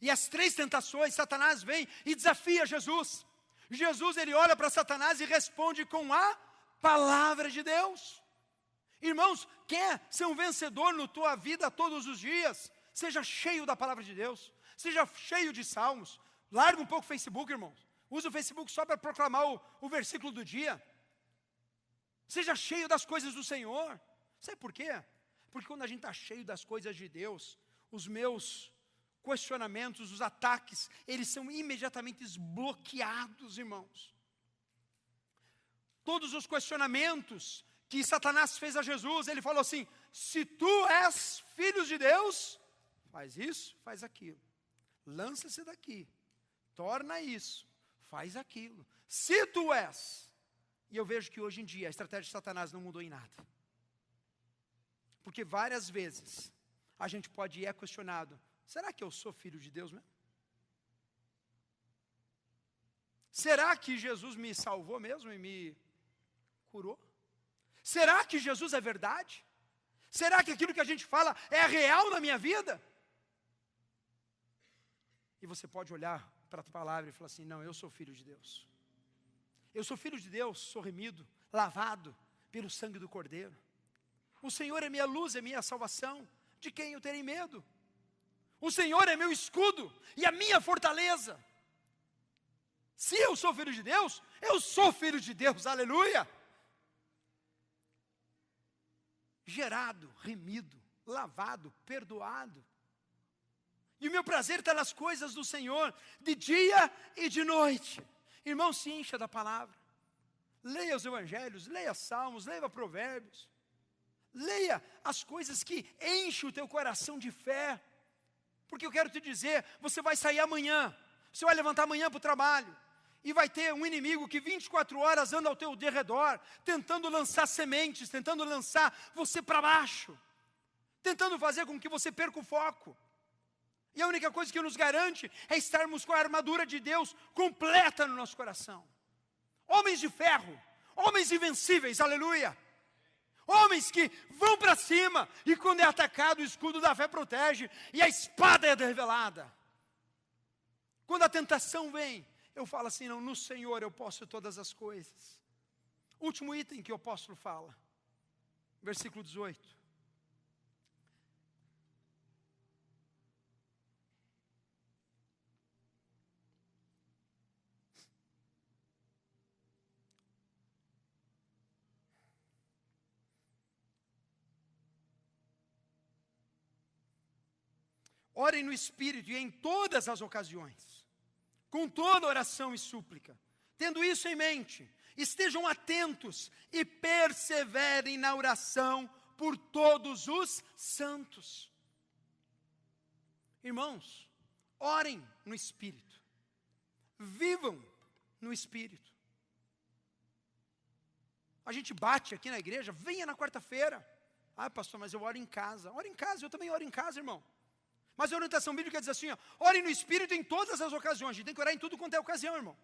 E as 3 tentações, Satanás vem e desafia Jesus. Jesus, Ele olha para Satanás e responde com a palavra de Deus. Irmãos, quer ser um vencedor na tua vida todos os dias? Seja cheio da palavra de Deus. Seja cheio de salmos. Larga um pouco o Facebook, irmãos. Usa o Facebook só para proclamar o versículo do dia. Seja cheio das coisas do Senhor. Sabe por quê? Porque quando a gente está cheio das coisas de Deus, os meus questionamentos, os ataques, eles são imediatamente desbloqueados, irmãos. Todos os questionamentos que Satanás fez a Jesus, ele falou assim: se tu és filho de Deus, faz isso, faz aquilo. Lança-se daqui, torna isso, faz aquilo. Se tu és. E eu vejo que hoje em dia a estratégia de Satanás não mudou em nada. Porque várias vezes a gente pode ir questionado: será que eu sou filho de Deus mesmo? Será que Jesus me salvou mesmo e me curou? Será que Jesus é verdade? Será que aquilo que a gente fala é real na minha vida? E você pode olhar para a palavra e falar assim: não, eu sou filho de Deus. Eu sou filho de Deus, sou remido, lavado pelo sangue do Cordeiro. O Senhor é minha luz, é minha salvação. De quem eu terei medo? O Senhor é meu escudo e a minha fortaleza. Se eu sou filho de Deus, eu sou filho de Deus, aleluia. Gerado, remido, lavado, perdoado. E o meu prazer está nas coisas do Senhor, de dia e de noite. Irmão, se encha da palavra. Leia os evangelhos, leia salmos, leia provérbios. Leia as coisas que enchem o teu coração de fé. Porque eu quero te dizer, você vai sair amanhã, você vai levantar amanhã para o trabalho, e vai ter um inimigo que 24 horas anda ao teu derredor, tentando lançar sementes, tentando lançar você para baixo, tentando fazer com que você perca o foco. E a única coisa que nos garante é estarmos com a armadura de Deus completa no nosso coração. Homens de ferro, homens invencíveis, aleluia. Homens que vão para cima, e quando é atacado, o escudo da fé protege, e a espada é revelada. Quando a tentação vem, eu falo assim, não, no Senhor eu posso todas as coisas. Último item que o apóstolo fala, versículo 18. Orem no Espírito e em todas as ocasiões, com toda oração e súplica. Tendo isso em mente, estejam atentos e perseverem na oração por todos os santos. Irmãos, orem no Espírito. Vivam no Espírito. A gente bate aqui na igreja, venha na quarta-feira. Ah, pastor, mas eu oro em casa. Oro em casa, eu também oro em casa, irmão. Mas a orientação bíblica diz assim, ó, ore no Espírito em todas as ocasiões. A gente tem que orar em tudo quanto é ocasião, irmão.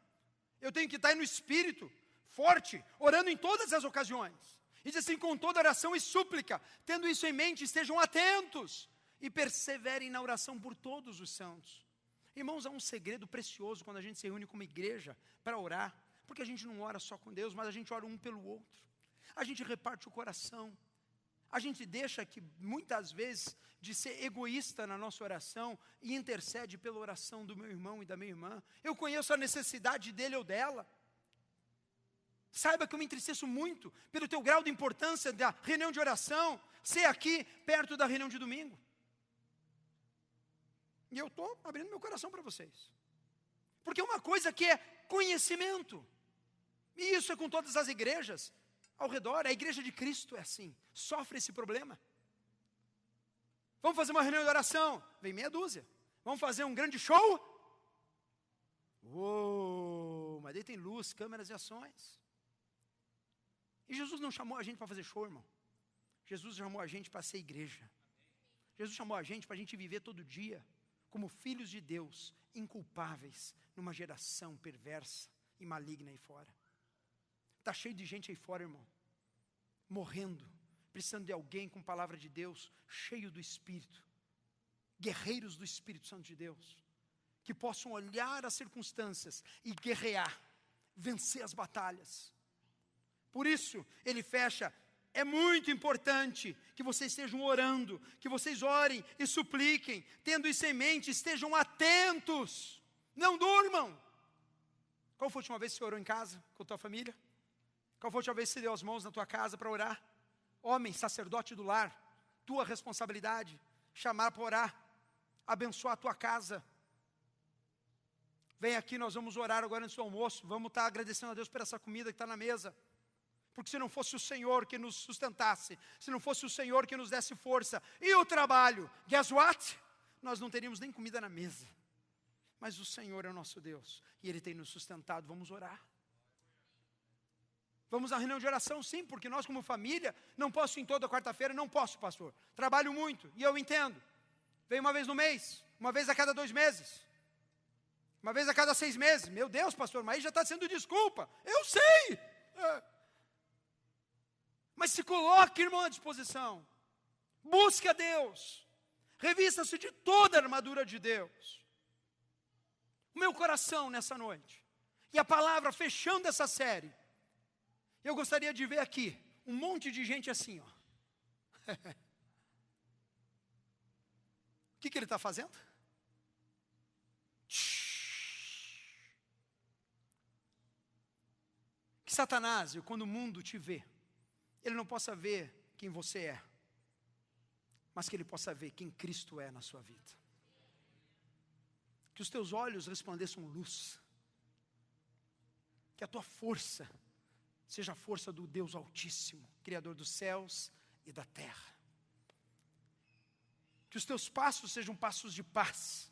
Eu tenho que estar no Espírito, forte, orando em todas as ocasiões. E diz assim, com toda oração e súplica, tendo isso em mente, estejam atentos e perseverem na oração por todos os santos. Irmãos, há um segredo precioso quando a gente se reúne como igreja para orar, porque a gente não ora só com Deus, mas a gente ora um pelo outro. A gente reparte o coração. A gente deixa que muitas vezes de ser egoísta na nossa oração e intercede pela oração do meu irmão e da minha irmã. Eu conheço a necessidade dele ou dela. Saiba que eu me entristeço muito pelo teu grau de importância da reunião de oração ser aqui perto da reunião de domingo. E eu estou abrindo meu coração para vocês. Porque é uma coisa que é conhecimento. E isso é com todas as igrejas ao redor. A igreja de Cristo é assim, sofre esse problema. Vamos fazer uma reunião de oração, vem meia dúzia. Vamos fazer um grande show? Uou, mas daí tem luz, câmeras e ações. E Jesus não chamou a gente para fazer show, irmão. Jesus chamou a gente para ser igreja. Jesus chamou a gente para a gente viver todo dia como filhos de Deus, inculpáveis numa geração perversa e maligna aí fora. Está cheio de gente aí fora, irmão, morrendo, precisando de alguém com palavra de Deus, cheio do Espírito, guerreiros do Espírito Santo de Deus, que possam olhar as circunstâncias e guerrear, vencer as batalhas. Por isso, ele fecha, é muito importante que vocês estejam orando, que vocês orem e supliquem, tendo isso em mente, estejam atentos, não durmam. Qual foi a última vez que você orou em casa, com a tua família? Qual foi a última vez que você deu as mãos na tua casa para orar? Homem, sacerdote do lar, tua responsabilidade, chamar para orar, abençoar a tua casa. Vem aqui, nós vamos orar agora antes do almoço, vamos estar agradecendo a Deus por essa comida que está na mesa. Porque se não fosse o Senhor que nos sustentasse, se não fosse o Senhor que nos desse força, e o trabalho, guess what? Nós não teríamos nem comida na mesa. Mas o Senhor é o nosso Deus, e Ele tem nos sustentado, vamos orar. Vamos à reunião de oração, sim, porque nós como família, não posso ir em toda quarta-feira, não posso, pastor. Trabalho muito, e eu entendo. Venho uma vez no mês, uma vez a cada 2 meses, uma vez a cada 6 meses. Meu Deus, pastor, mas aí já está sendo desculpa. Eu sei! Mas se coloque, irmão, à disposição. Busque a Deus. Revista-se de toda a armadura de Deus. O meu coração nessa noite, e a palavra fechando essa série, eu gostaria de ver aqui um monte de gente assim, ó. O que ele está fazendo? Que Satanás, quando o mundo te vê, ele não possa ver quem você é, mas que ele possa ver quem Cristo é na sua vida. Que os teus olhos resplandeçam luz. Que a tua força seja a força do Deus Altíssimo, Criador dos céus e da terra. Que os teus passos sejam passos de paz.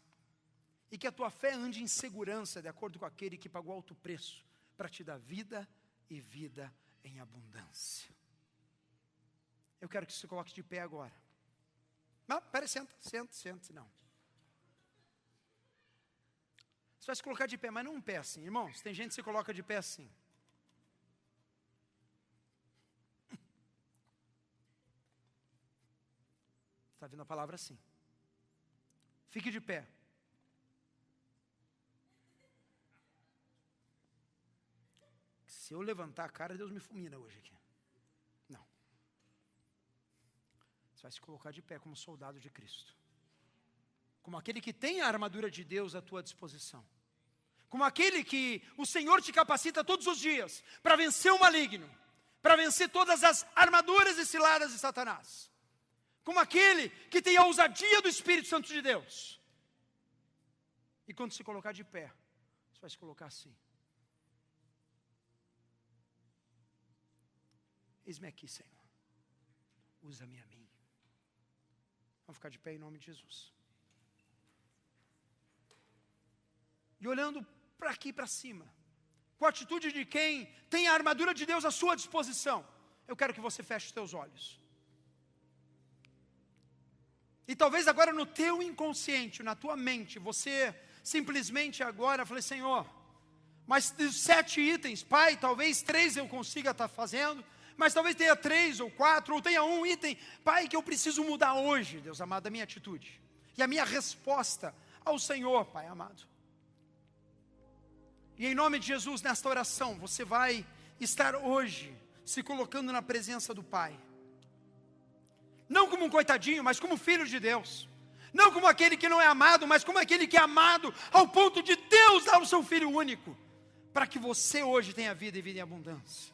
E que a tua fé ande em segurança, de acordo com aquele que pagou alto preço, para te dar vida e vida em abundância. Eu quero que você se coloque de pé agora. Não, peraí, senta, não. Você vai se colocar de pé, mas não um pé assim, irmãos. Tem gente que se coloca de pé assim. Está vendo a palavra assim. Fique de pé. se eu levantar a cara, Deus me fulmina hoje aqui. Não. Você vai se colocar de pé como soldado de Cristo. Como aquele que tem a armadura de Deus à tua disposição. Como aquele que o Senhor te capacita todos os dias para vencer o maligno. Para vencer todas as armaduras e ciladas de Satanás. Como aquele que tem a ousadia do Espírito Santo de Deus. E quando se colocar de pé, você vai se colocar assim. Eis-me aqui, Senhor. Usa-me a mim. Vamos ficar de pé em nome de Jesus. E olhando para aqui para cima, com a atitude de quem tem a armadura de Deus à sua disposição, eu quero que você feche os teus olhos. E talvez agora no teu inconsciente, na tua mente, você simplesmente agora fale, Senhor, mas dos 7 itens, Pai, talvez 3 eu consiga estar fazendo, mas talvez tenha 3 ou 4, ou tenha um item, Pai, que eu preciso mudar hoje, Deus amado, a minha atitude. E a minha resposta ao Senhor, Pai amado. E em nome de Jesus, nesta oração, você vai estar hoje se colocando na presença do Pai. Não como um coitadinho, mas como filho de Deus. Não como aquele que não é amado, mas como aquele que é amado ao ponto de Deus dar o seu Filho único. Para que você hoje tenha vida e vida em abundância.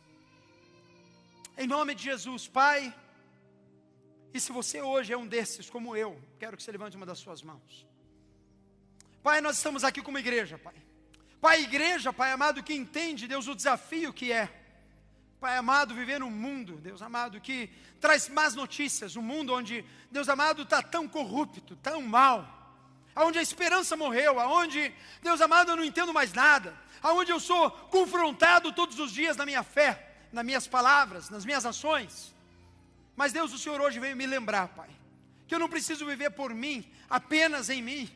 Em nome de Jesus, Pai. E se você hoje é um desses, como eu, quero que você levante uma das suas mãos. Pai, nós estamos aqui como igreja, Pai. Pai, igreja, Pai amado, que entende, Deus, o desafio que é. Pai amado, viver num mundo, Deus amado, que traz más notícias. Um mundo onde, Deus amado, está tão corrupto, tão mal. Onde a esperança morreu, aonde, Deus amado, eu não entendo mais nada. Aonde eu sou confrontado todos os dias na minha fé, nas minhas palavras, nas minhas ações. Mas Deus, o Senhor hoje veio me lembrar, Pai, que eu não preciso viver por mim, apenas em mim.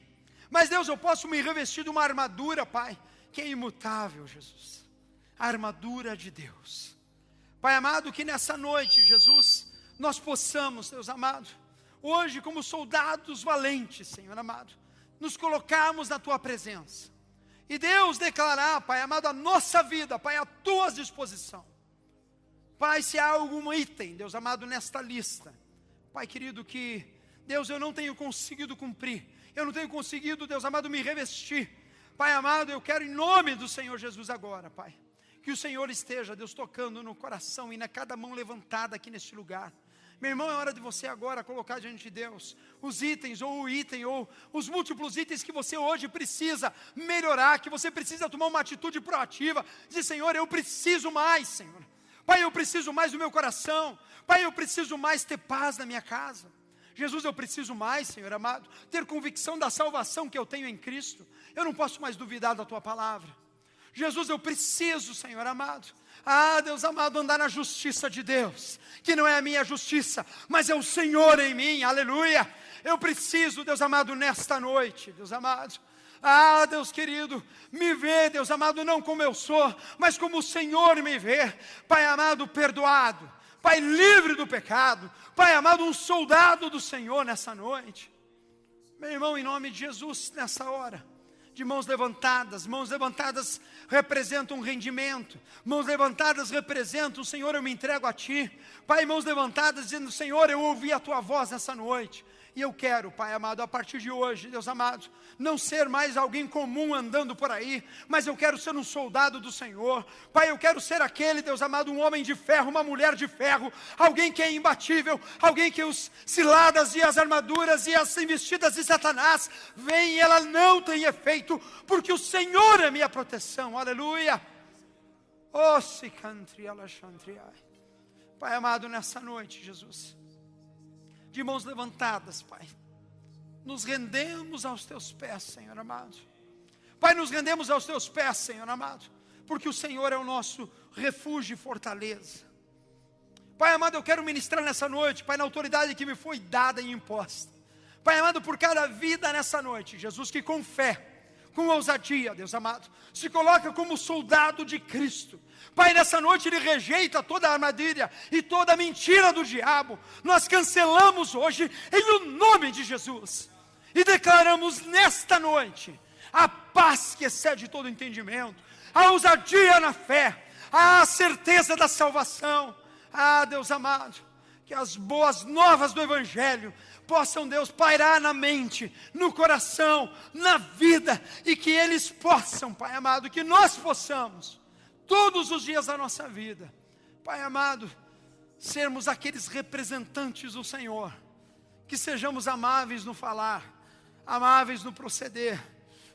Mas Deus, eu posso me revestir de uma armadura, Pai, que é imutável, Jesus. A armadura de Deus. Pai amado, que nessa noite, Jesus, nós possamos, Deus amado, hoje como soldados valentes, Senhor amado, nos colocarmos na Tua presença. E Deus declarar, Pai amado, a nossa vida, Pai, à Tua disposição. Pai, se há algum item, Deus amado, nesta lista, Pai querido, que, Deus, eu não tenho conseguido cumprir, eu não tenho conseguido, Deus amado, me revestir. Pai amado, eu quero em nome do Senhor Jesus agora, Pai, que o Senhor esteja, Deus, tocando no coração e na cada mão levantada aqui neste lugar. Meu irmão, é hora de você agora colocar diante de Deus os itens, ou o item, ou os múltiplos itens que você hoje precisa melhorar, que você precisa tomar uma atitude proativa, dizer, Senhor, eu preciso mais, Senhor. Pai, eu preciso mais do meu coração. Pai, eu preciso mais ter paz na minha casa. Jesus, eu preciso mais, Senhor amado, ter convicção da salvação que eu tenho em Cristo. Eu não posso mais duvidar da Tua palavra. Jesus, eu preciso, Senhor amado, Deus amado, andar na justiça de Deus, que não é a minha justiça, mas é o Senhor em mim, aleluia. Eu preciso, Deus amado, nesta noite, Deus amado, Deus querido, me vê, Deus amado, não como eu sou, mas como o Senhor me vê. Pai amado, perdoado, Pai livre do pecado, Pai amado, um soldado do Senhor nessa noite. Meu irmão, em nome de Jesus, nessa hora, de mãos levantadas representam um rendimento, mãos levantadas representam, Senhor, eu me entrego a Ti. Pai, mãos levantadas dizendo, Senhor, eu ouvi a Tua voz nessa noite. E eu quero, Pai amado, a partir de hoje, Deus amado, não ser mais alguém comum andando por aí, mas eu quero ser um soldado do Senhor. Pai, eu quero ser aquele, Deus amado, um homem de ferro, uma mulher de ferro, alguém que é imbatível, alguém que os ciladas e as armaduras e as investidas de Satanás vêm e ela não tem efeito, porque o Senhor é minha proteção, aleluia. Pai amado, nessa noite, Jesus, de mãos levantadas, Pai, nos rendemos aos Teus pés, Senhor amado. Pai, nos rendemos aos Teus pés, Senhor amado, porque o Senhor é o nosso refúgio e fortaleza. Pai amado, eu quero ministrar nessa noite, Pai, na autoridade que me foi dada e imposta. Pai amado, por cada vida nessa noite, Jesus, que com fé, com ousadia, Deus amado, se coloca como soldado de Cristo. Pai, nessa noite Ele rejeita toda a armadilha e toda a mentira do diabo. Nós cancelamos hoje em o nome de Jesus e declaramos nesta noite a paz que excede todo entendimento, a ousadia na fé, a certeza da salvação. Deus amado, que as boas novas do Evangelho possam, Deus, pairar na mente, no coração, na vida, e que eles possam, Pai amado, que nós possamos, todos os dias da nossa vida, Pai amado, sermos aqueles representantes do Senhor, que sejamos amáveis no falar, amáveis no proceder,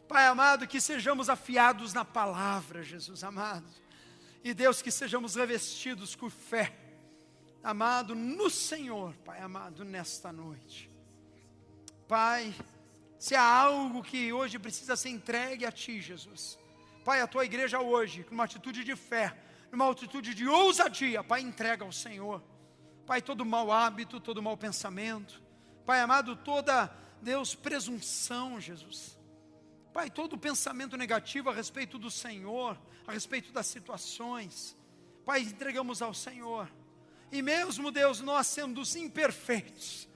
Pai amado, que sejamos afiados na palavra, Jesus amado, e Deus, que sejamos revestidos com fé, amado, no Senhor, Pai amado, nesta noite. Pai, se há algo que hoje precisa ser entregue a Ti, Jesus, Pai, a Tua igreja hoje, numa atitude de fé, numa atitude de ousadia, Pai, entrega ao Senhor, Pai, todo mau hábito, todo mau pensamento, Pai amado, toda, Deus, presunção, Jesus, Pai, todo pensamento negativo a respeito do Senhor, a respeito das situações, Pai, entregamos ao Senhor. E mesmo, Deus, nós sendo imperfeitos,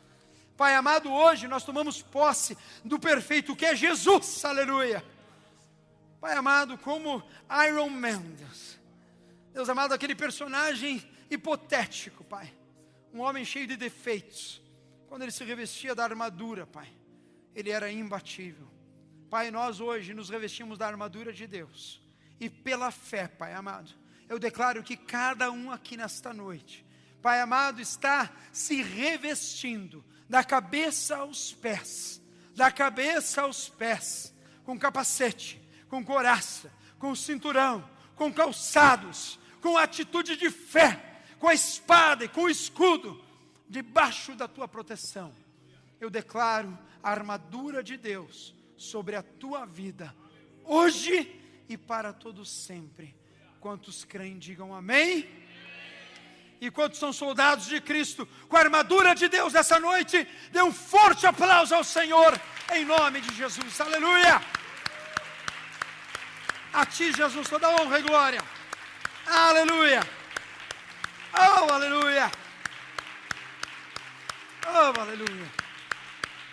Pai amado, hoje nós tomamos posse do perfeito que é Jesus, aleluia. Pai amado, como Iron Man, Deus amado, aquele personagem hipotético, Pai, um homem cheio de defeitos, quando ele se revestia da armadura, Pai, ele era imbatível. Pai, nós hoje nos revestimos da armadura de Deus, e pela fé, Pai amado, eu declaro que cada um aqui nesta noite, Pai amado, está se revestindo da cabeça aos pés, com capacete, com couraça, com cinturão, com calçados, com atitude de fé, com a espada e com o escudo, debaixo da Tua proteção. Eu declaro a armadura de Deus sobre a tua vida, hoje e para todos sempre. Quantos creem, digam amém. E quantos são soldados de Cristo, com a armadura de Deus essa noite, dê um forte aplauso ao Senhor, em nome de Jesus, aleluia. A Ti, Jesus, toda honra e glória, aleluia, oh, aleluia, oh, aleluia,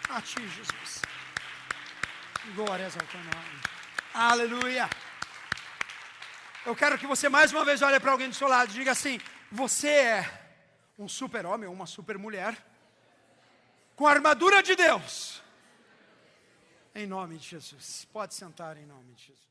a Ti, Jesus, glórias ao Teu nome, aleluia. Eu quero que você mais uma vez olhe para alguém do seu lado e diga assim: você é um super-homem ou uma super-mulher com a armadura de Deus, em nome de Jesus. Pode sentar em nome de Jesus.